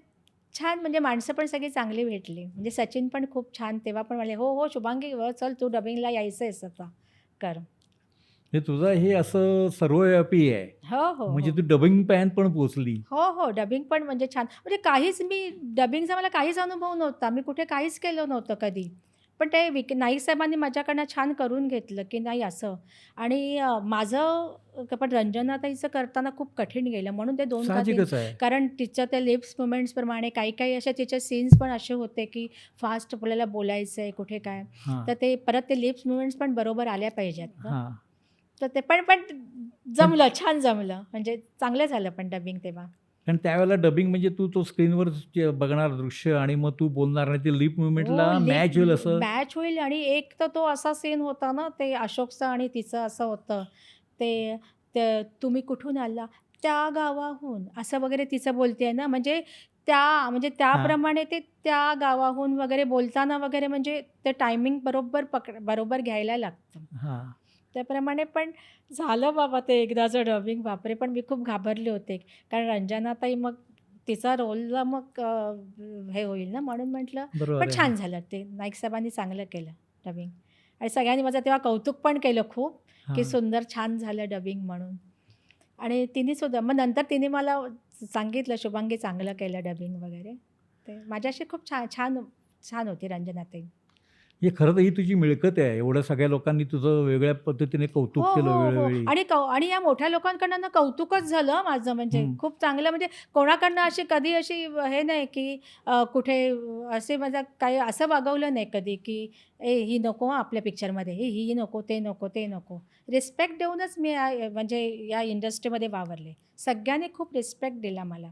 छान म्हणजे माणसं पण सगळी चांगली भेटली. म्हणजे सचिन पण खूप छान तेव्हा पण म्हणाले, "हो, हो शुभांगी चल तू डबिंगला यायचंयस आता कर." म्हणजे तुझं हे असं सर्वव्यापी आहे. हो, हो, म्हणजे हो. तू डबिंग पर्यंत पण पोहोचली. हो, हो. डबिंग पण म्हणजे छान. म्हणजे डबिंगचा मला काहीच अनुभव नव्हता. मी कुठे काहीच केलं नव्हतं कधी. पण ते नाईक साहेबांनी माझ्याकडनं छान करून घेतलं, की नाही असं. आणि पण रंजनाताईचं करताना खूप कठीण गेलं. म्हणून ते 2 का 3 साहजिकच आहे. कारण तिच्या त्या लिप्स मुव्हमेंट्सप्रमाणे काही-काही अशा तिचे सीन्स पण असे होते, की फास्ट आपल्याला बोलायचं आहे, कुठे काय. हां. तर ते परत ते लिप्स मुव्हमेंट्स पण बरोबर आल्या पाहिजेत ना. हां. तर ते पण पण पण जमलं, छान जमलं. म्हणजे चांगलं झालं पण डबिंग तेव्हा. कारण त्यावेळेला डबिंग म्हणजे तू तो स्क्रीनवर जे बघणार दृश्य आणि मग तू बोलणार आणि ते लिप मुवमेंटला मॅच होईल असं. मॅच होईल. आणि एक तर तो असा सीन होता ना, ते अशोकचा आणि तिचं असं होतं, ते ते तुम्ही कुठून आला? त्या गावाहून, असं वगैरे तिचं बोलते ना, म्हणजे म्हणजे त्याप्रमाणे ते त्या गावाहून वगैरे बोलताना वगैरे, म्हणजे ते टायमिंग बरोबर घ्यायला लागतं. हां. त्याप्रमाणे पण झालं बाबा ते एकदाचं डबिंग. बापरे! पण मी खूप घाबरले होते. कारण रंजनाताई मग तिचा रोलला मग हे होईल ना, म्हणून म्हटलं. बरोबर पण आहे. छान झालं ते. नाईक साहेबांनी चांगलं केलं डबिंग. आणि सगळ्यांनी माझं तेव्हा कौतुक पण केलं खूप, की हां. सुंदर छान झालं डबिंग म्हणून. आणि तिने सुद्धा मग नंतर तिने मला सांगितलं, शुभांगी चांगलं केलं डबिंग वगैरे. ते माझ्याशी खूप छान छान छान होती रंजनाताई. हे खरं तर ही तुझी मिळकत आहे. एवढ्या सगळ्या लोकांनी तुझं वेगळ्या पद्धतीने हो, कौतुक केलं हो, हो. वेळोवेळी. आणि या मोठ्या लोकांकडनं ना कौतुकच झालं माझं, म्हणजे हं. खूप चांगलं. म्हणजे कोणाकडनं अशी कधी अशी हे नाही, की कुठे असे माझं काही असं वागवलं नाही कधी, की ही नको हं आपल्या पिक्चरमध्ये, ही नको, ते नको, ते नको. रिस्पेक्ट देऊनच मी म्हणजे या इंडस्ट्रीमध्ये वावरले. सगळ्यांनी खूप रिस्पेक्ट दिला मला.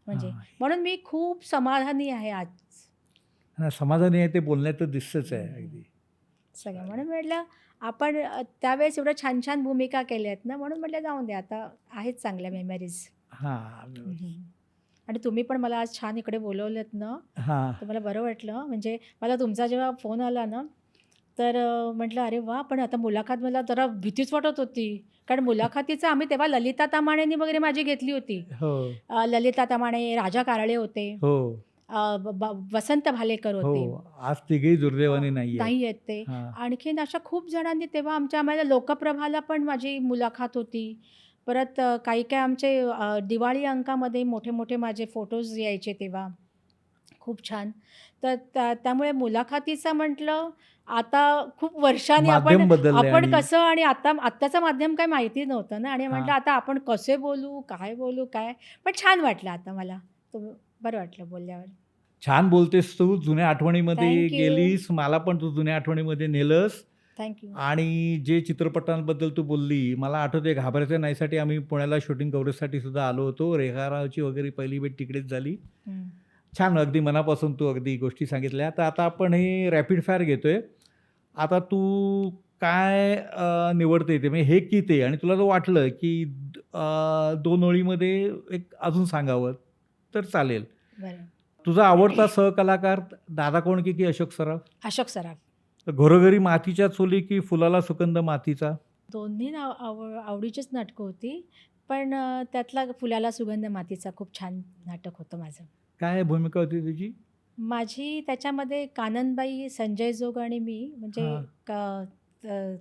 म्हणजे हां. म्हणून मी खूप समाधानी आहे आज. हां, समाधानी आहे ते बोलण्यात तर दिसतंच आहे हं, अगदी. सगळं म्हणून म्हटलं आपण त्यावेळेस एवढ्या छान छान भूमिका केल्या आहेत ना, म्हणून म्हटलं जाऊन दे आता, आहेत चांगल्या मेमरीज. हां. आणि तुम्ही पण मला आज छान इकडे बोलवलंत ना, हां. तर मला बरं वाटलं. म्हणजे मला तुमचा जेव्हा फोन आला ना, तर म्हटलं अरे वाह! पण आता मुलाखत मला जरा भीतीच वाटत होती. कारण मुलाखतीचं आम्ही तेव्हा ललिता ताम्हाणेंनी वगैरे माझी घेतली होती. हो. ललिता ताम्हाणे, राजा कारळे होते, हो. वसंत भालेकर हो. होते. आज तिघेही दुर्दैवाने नाही आहेत. नाही आहेत ते. हां. आणखीन अशा खूप जणांनी तेव्हा आम्हाला लोकप्रभाला पण माझी मुलाखत होती. परत काही आमचे दिवाळी अंकामध्ये मोठे-मोठे माझे फोटोज यायचे तेव्हा. खूप छान. तर त्यामुळे मुलाखतीचं म्हटलं, आता खूप वर्षांनी आपण माध्यम बदललंय आपण आणि कसं, आणि आत्ताचं माध्यम काही माहिती नव्हतं ना, आणि म्हटलं हां. आता आपण कसे बोलू, काय बोलू, काय. पण छान वाटलं आता मला. बरं वाटलं बोलल्यावर. छान बोलतेस तू. जुन्या आठवणीमध्ये थँक यू. गेलीस. मला पण तू जुन्या आठवणीमध्ये नेलंस. Thank you. आणि जे चित्रपटांबद्दल तू बोलली, मला आठवतंय घाबरायचं नाहीसाठी आम्ही पुण्याला शूटिंग कव्हरेजसाठी सुद्धा आलो होतो. रेखारावची वगैरे पहिली भेट तिकडेच झाली. हं. छान अगदी मनापासून तू अगदी गोष्टी सांगितल्या. तर आता आपण हे रॅपिड फायर घेतोय. आता तू काय निवडते ते म्हणजे हे की ते आणि तुला जर वाटलं की 2 ओळीमध्ये एक अजून सांगावं तर चालेल. बरं. तुझा आवडता सहकलाकार दादा कोंडके की अशोक सराफ? अशोक सराफ. घरोघरी मातीच्या चुली की फुलाला सुगंध मातीचा? दोन्ही आवडीचीच नाटकं होती. पण त्यातला फुलाला सुगंध मातीचा खूप छान नाटक होतं माझं. काय भूमिका होती तुझी? माझी त्याच्यामध्ये काननबाई, संजय जोग आणि मी, म्हणजे हां.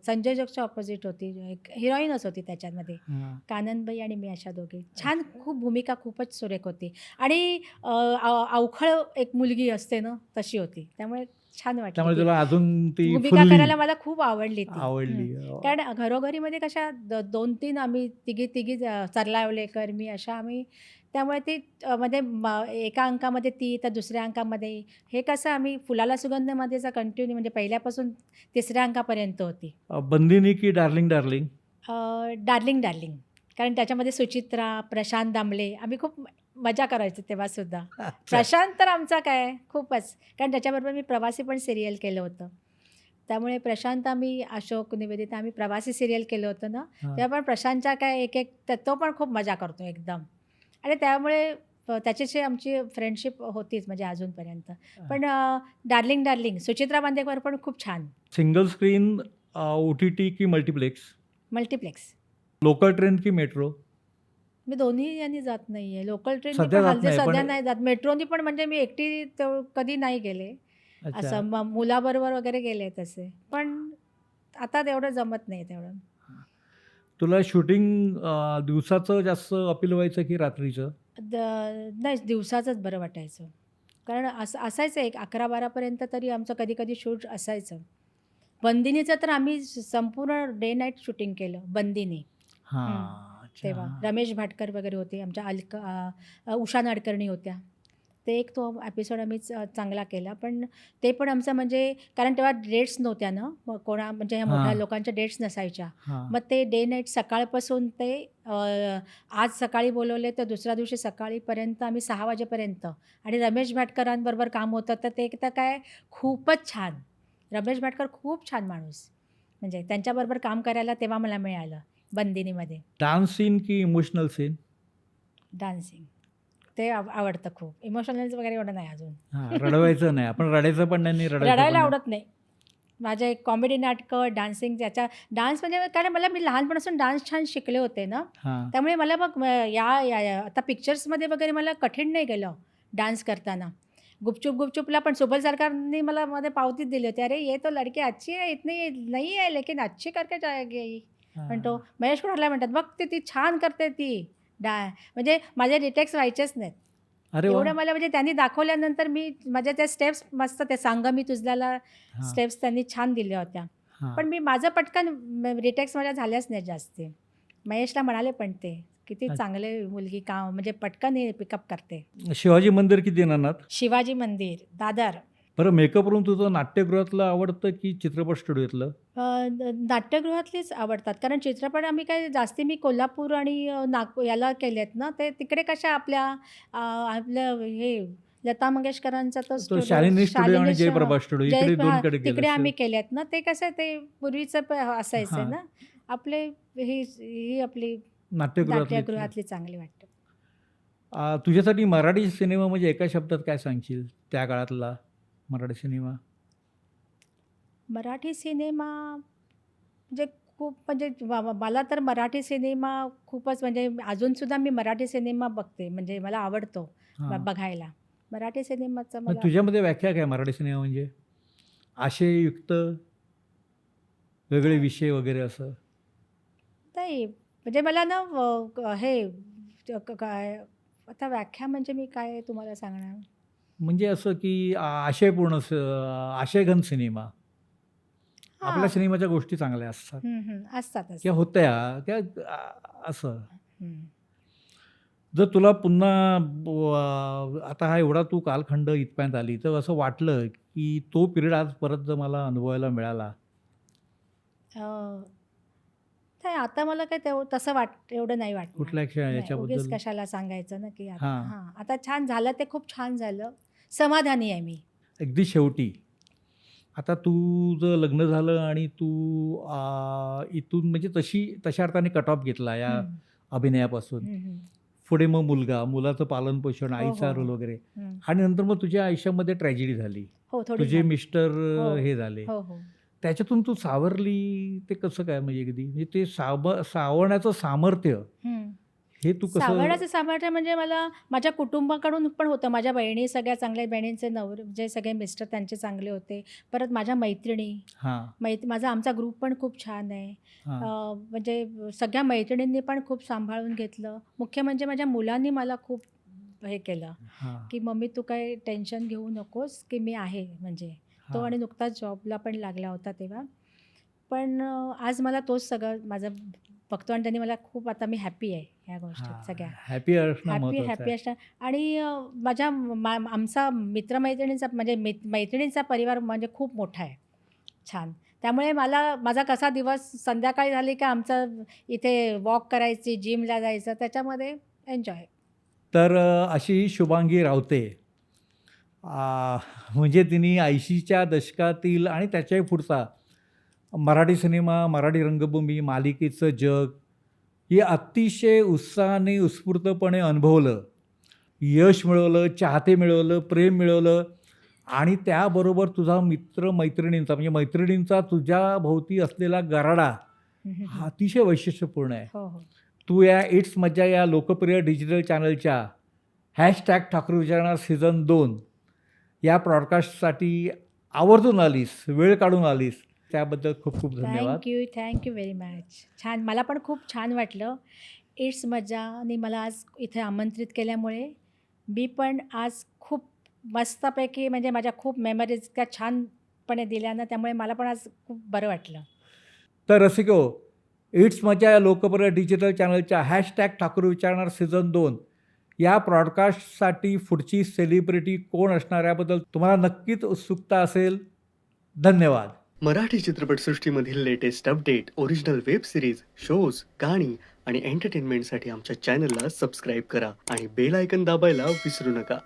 संजय जोगच्या ऑपोजिट होती. एक हिरोईनच होती त्याच्यामध्ये. हां. काननबाई आणि मी अशा दोघी. छान, खूप भूमिका खूपच सुरेख होती. आणि अवखळ एक मुलगी असते ना, तशी होती. त्यामुळे छान वाटली त्यामुळे ती. तुला अजून ती भूमिका फुलली, करायला मला खूप आवडली ती. आवडली. कारण घरोघरीमध्ये कशा 2-3 आम्ही तिघी सरलावलेकर, मी अशा आम्ही. त्यामुळे ती म्हणजे एका अंकामध्ये ती, तर दुसऱ्या अंकामध्ये हे कसं आम्ही फुलाला सुगंधमध्येचा कंटिन्यू, म्हणजे पहिल्यापासून तिसऱ्या अंकापर्यंत होती. बंदिनी की डार्लिंग डार्लिंग? Darling darling. कारण त्याच्यामध्ये सुचित्रा, प्रशांत दामले, आम्ही खूप मजा करायचो तेव्हासुद्धा. अच्छा. प्रशांत तर आमचा काय खूपच, कारण त्याच्याबरोबर मी प्रवासी पण सिरियल केलं होतं. त्यामुळे प्रशांत, आम्ही अशोक, निवेदिता, आम्ही प्रवासी सिरियल केलं होतं ना, हां. तेव्हा पण प्रशांतच्या काय एक तो पण खूप मजा करतो एकदम. आणि त्यामुळे त्याच्याशी आमची फ्रेंडशिप होतीच म्हणजे अजूनपर्यंत. पण डार्लिंग डार्लिंग सुचित्रा बांदेकर पण खूप छान. सिंगल स्क्रीन, OTT की मल्टिप्लेक्स? मल्टिप्लेक्स. लोकल ट्रेन की मेट्रो? मी दोन्ही यांनी जात नाही आहे. लोकल ट्रेननी सध्या पण जात हल्ली नाही, सध्या पण नाही जात. मेट्रोनी पण म्हणजे मी एकटी कधी नाही गेले. अच्छा. असं मुलाबरोबर वगैरे गेले तसे. पण आता तेवढं जमत नाही तेवढं. तुला शूटिंग दिवसाचं जास्त अपील व्हायचं की रात्रीचं? नाही, दिवसाचंच बरं वाटायचं. कारण असायचं एक 11-12 पर्यंत तरी आमचं कधी-कधी शूट असायचं. बंदिनीचं तर आम्ही संपूर्ण डे नाईट शूटिंग केलं, बंदिनी. हां. अच्छा. तेव्हा रमेश भाटकर वगैरे होते, आमच्या उषा नाडकर्णी होत्या. ते एक तो एपिसोड आम्ही चांगला केला. पण ते पण आमचं म्हणजे कारण तेव्हा डेट्स नव्हत्या ना, मग म्हणजे ह्या मोठ्या हां. लोकांच्या डेट्स नसायच्या. हां. मग ते डे नाईट सकाळपासून ते आज सकाळी बोलवले तर दुसऱ्या दिवशी सकाळीपर्यंत आम्ही 6 वाजेपर्यंत आणि रमेश भाटकरांबरोबर काम होतं तर ते तर काय खूपच छान. रमेश भाटकर खूप छान माणूस. म्हणजे त्यांच्याबरोबर काम करायला तेव्हा मला मिळालं बंदिनीमध्ये. डान्स सीन की इमोशनल सीन? डान्सिंग. ते आवडतं खूप. इमोशनल वगैरे एवढं नाही अजून. हां, रडवायचं नाही. आपण रडायचं पण नाही आणि रडायचं पण रडायला नाही. आवडत नाही. माझ्या एक कॉमेडी नाटकं, डान्सिंग त्याच्या डान्स म्हणजे कारण मी लहानपणापासून डान्स छान शिकले होते ना, हां. त्यामुळे मला मग आता पिक्चर्समध्ये वगैरे मला कठीण नाही गेलं डान्स करताना. गुपचूपला पण सुबल सरकारनी मला मध्ये पावतीच दिली होती. "अरे ये तो लड़की अच्छी है, इतनी नहीं है लेकिन अच्छी करके जाएगी." पण तो महेश कोठारला म्हणतात, "बघ ती छान करते ती." म्हणजे माझे रिटेक्स व्हायचेच नाहीत. अरे वाह! एवढं मला म्हणजे त्यांनी दाखवल्यानंतर माझ्या त्या स्टेप्स मस्त ते सांगा मी तुझल्याला हां. स्टेप्स त्यांनी छान दिल्या होत्या. हां. पण माझं पटकन रिटेक्स माझ्या झाल्याच नाही जास्ती. महेशला म्हणाले पण ते, किती अच्छा. चांगले मुलगी म्हणजे पटकन हे पिकअप करते. शिवाजी मंदिर किती ननात? शिवाजी मंदिर, दादर. बरं मेकअप रूम तुझं नाट्यगृहातलं आवडतं की चित्रपट स्टुडिओतलं? नाट्यगृहातलीच आवडतात. कारण चित्रपट आम्ही काय जास्ती मी कोल्हापूर आणि याला केलेत ना, ते तिकडे कशा आपलं हे लता मंगेशकरांचा तो तो शालिनी स्टुडिओ आणि जयप्रभा स्टुडिओ इकडे हां, दोनकडे तिकडे केलंस आम्ही तर? केलेत ना, ते कसं ते पूर्वीचं असायचं हां. ना. आपले ही आपली नाट्यगृहातली. नाट्यगृहातली चांगली वाटतं. तुझ्यासाठी मराठी सिनेमा म्हणजे एका शब्दात काय सांगशील त्या काळातला मराठी सिनेमा? मराठी सिनेमा म्हणजे खूप म्हणजे मला तर मराठी सिनेमा खूपच म्हणजे अजूनसुद्धा मी मराठी सिनेमा बघते. म्हणजे मला आवडतो हां. बघायला. मराठी सिनेमाचं मग मला तुझ्यामध्ये व्याख्या काय मराठी सिनेमा म्हणजे? आशययुक्त, वेगळे विषय वगैरे असं? नाही म्हणजे मला ना हे काय आता व्याख्या म्हणजे मी काय तुम्हाला सांगणार? म्हणजे असं की आशयपूर्ण आशयघन सिनेमा. आपल्या हां. सिनेमाच्या गोष्टी चांगल्या असतात असतात, असतात. किंवा होत्या किंवा असं. हं. जर तुला पुन्हा आता हा एवढा तू कालखंड इथपर्यंत आली, तर असं वाटलं की तो पिरियड आज परत जर मला अनुभवायला मिळाला? अ, नाही आता मला काय तसं एवढं नाही वाटणार. कुठल्या नाही, उगीच याच्याबद्दल? कशाला सांगायचं ना, की आता हां. हां, आता छान झालं ते खूप छान झालं. समाधानी आहे मी. अगदी शेवटी, आता तुझं लग्न झालं आणि तू इथून म्हणजे तशा अर्थाने कट ऑफ घेतला या हं. अभिनयापासून. हं, हं. पुढे मग मुलगा, मुलाचं पालनपोषण, हो, आईचा हो, रोल हो. वगैरे हं. आणि नंतर मग तुझ्या आयुष्यामध्ये ट्रॅजेडी झाली. हो, थोडी तुझे झाली. मिस्टर हो. हे झाले. हो, हो. त्याच्यातून तू सावरली ते कसं काय म्हणजे अगदी? म्हणजे ते सावरण्याचं सामर्थ्य हं. हे तू कसं? सावरण्याचं सामर्थ्य म्हणजे मला माझ्या कुटुंबाकडून पण होतं. माझ्या बहिणी सगळ्या चांगल्या, बहिणींचे नवरे जे सगळे मिस्टर त्यांचे चांगले होते. परत माझ्या मैत्रिणी, हां, आमचा ग्रुप पण खूप छान आहे. हां. म्हणजे सगळ्या मैत्रिणींनी पण खूप सांभाळून घेतलं. मुख्य म्हणजे माझ्या मुलांनी मला खूप हे केलं, हां, की "मम्मी तू काही टेन्शन घेऊ नकोस, की मी आहे." म्हणजे तो हां. आणि नुकताच जॉबला पण लागला होता तेव्हा. पण आज मला तोच सगळं माझं बघतो आणि त्यांनी मला खूप आता मी हॅपी आहे ह्या गोष्टीत सगळ्या. हॅपी असणं हॅपी महत्त्वाचं हॅपी आहे. असणं आणि माझ्या आमचा मित्रमैत्रिणींचा म्हणजे मैत्रिणींचा परिवार म्हणजे खूप मोठा आहे. छान. त्यामुळे माझा कसा दिवस संध्याकाळी झाली की आमचं इथे वॉक करायची, जिमला जायचं त्याच्यामध्ये एन्जॉय. तर अशी शुभांगी रावते म्हणजे तिने 80च्या दशकातील आणि त्याच्याही पुढचा मराठी सिनेमा, मराठी रंगभूमी, मालिकेचं जग हे अतिशय उत्साहाने, उत्स्फूर्तपणे अनुभवलं. यश मिळवलं, चाहते मिळवलं, प्रेम मिळवलं आणि त्याबरोबर तुझा मित्र-मैत्रिणींचा म्हणजे मैत्रिणींचा तुझ्या भोवती असलेला गराडा हा अतिशय वैशिष्ट्यपूर्ण आहे. हो, हो. तू या इट्स मज्जा या लोकप्रिय डिजिटल चॅनलच्या #ठाकूर विचारणार सीझन 2 या ब्रॉडकास्टसाठी आवर्जून आलीस, वेळ काढून आलीस. त्याबद्दल खूप खूप धन्यवाद. Thank you very much. छान मला पण खूप छान वाटलं. इट्स मज्जाने मला आज इथे आमंत्रित केल्यामुळे मी पण आज खूप मस्तपैकी म्हणजे माझ्या खूप मेमरीज इतक्या छानपणे दिल्या ना त्यामुळे मला पण आज खूप बरं वाटलं. तर रसिको, इट्स मज्जा या लोकप्रिय डिजिटल चॅनलच्या #ठाकूर विचारणार सीझन 2 या प्रॉडकास्टसाठी पुढची सेलिब्रिटी कोण असणार याबद्दल तुम्हाला नक्कीच उत्सुकता असेल. धन्यवाद. मराठी चित्रपटसृष्टीमधील latest update, original web series, shows, गाणी आणि एंटरटेनमेंटसाठी आमच्या चॅनलला सबस्क्राईब करा आणि बेल आयकॉन दाबायला विसरू नका.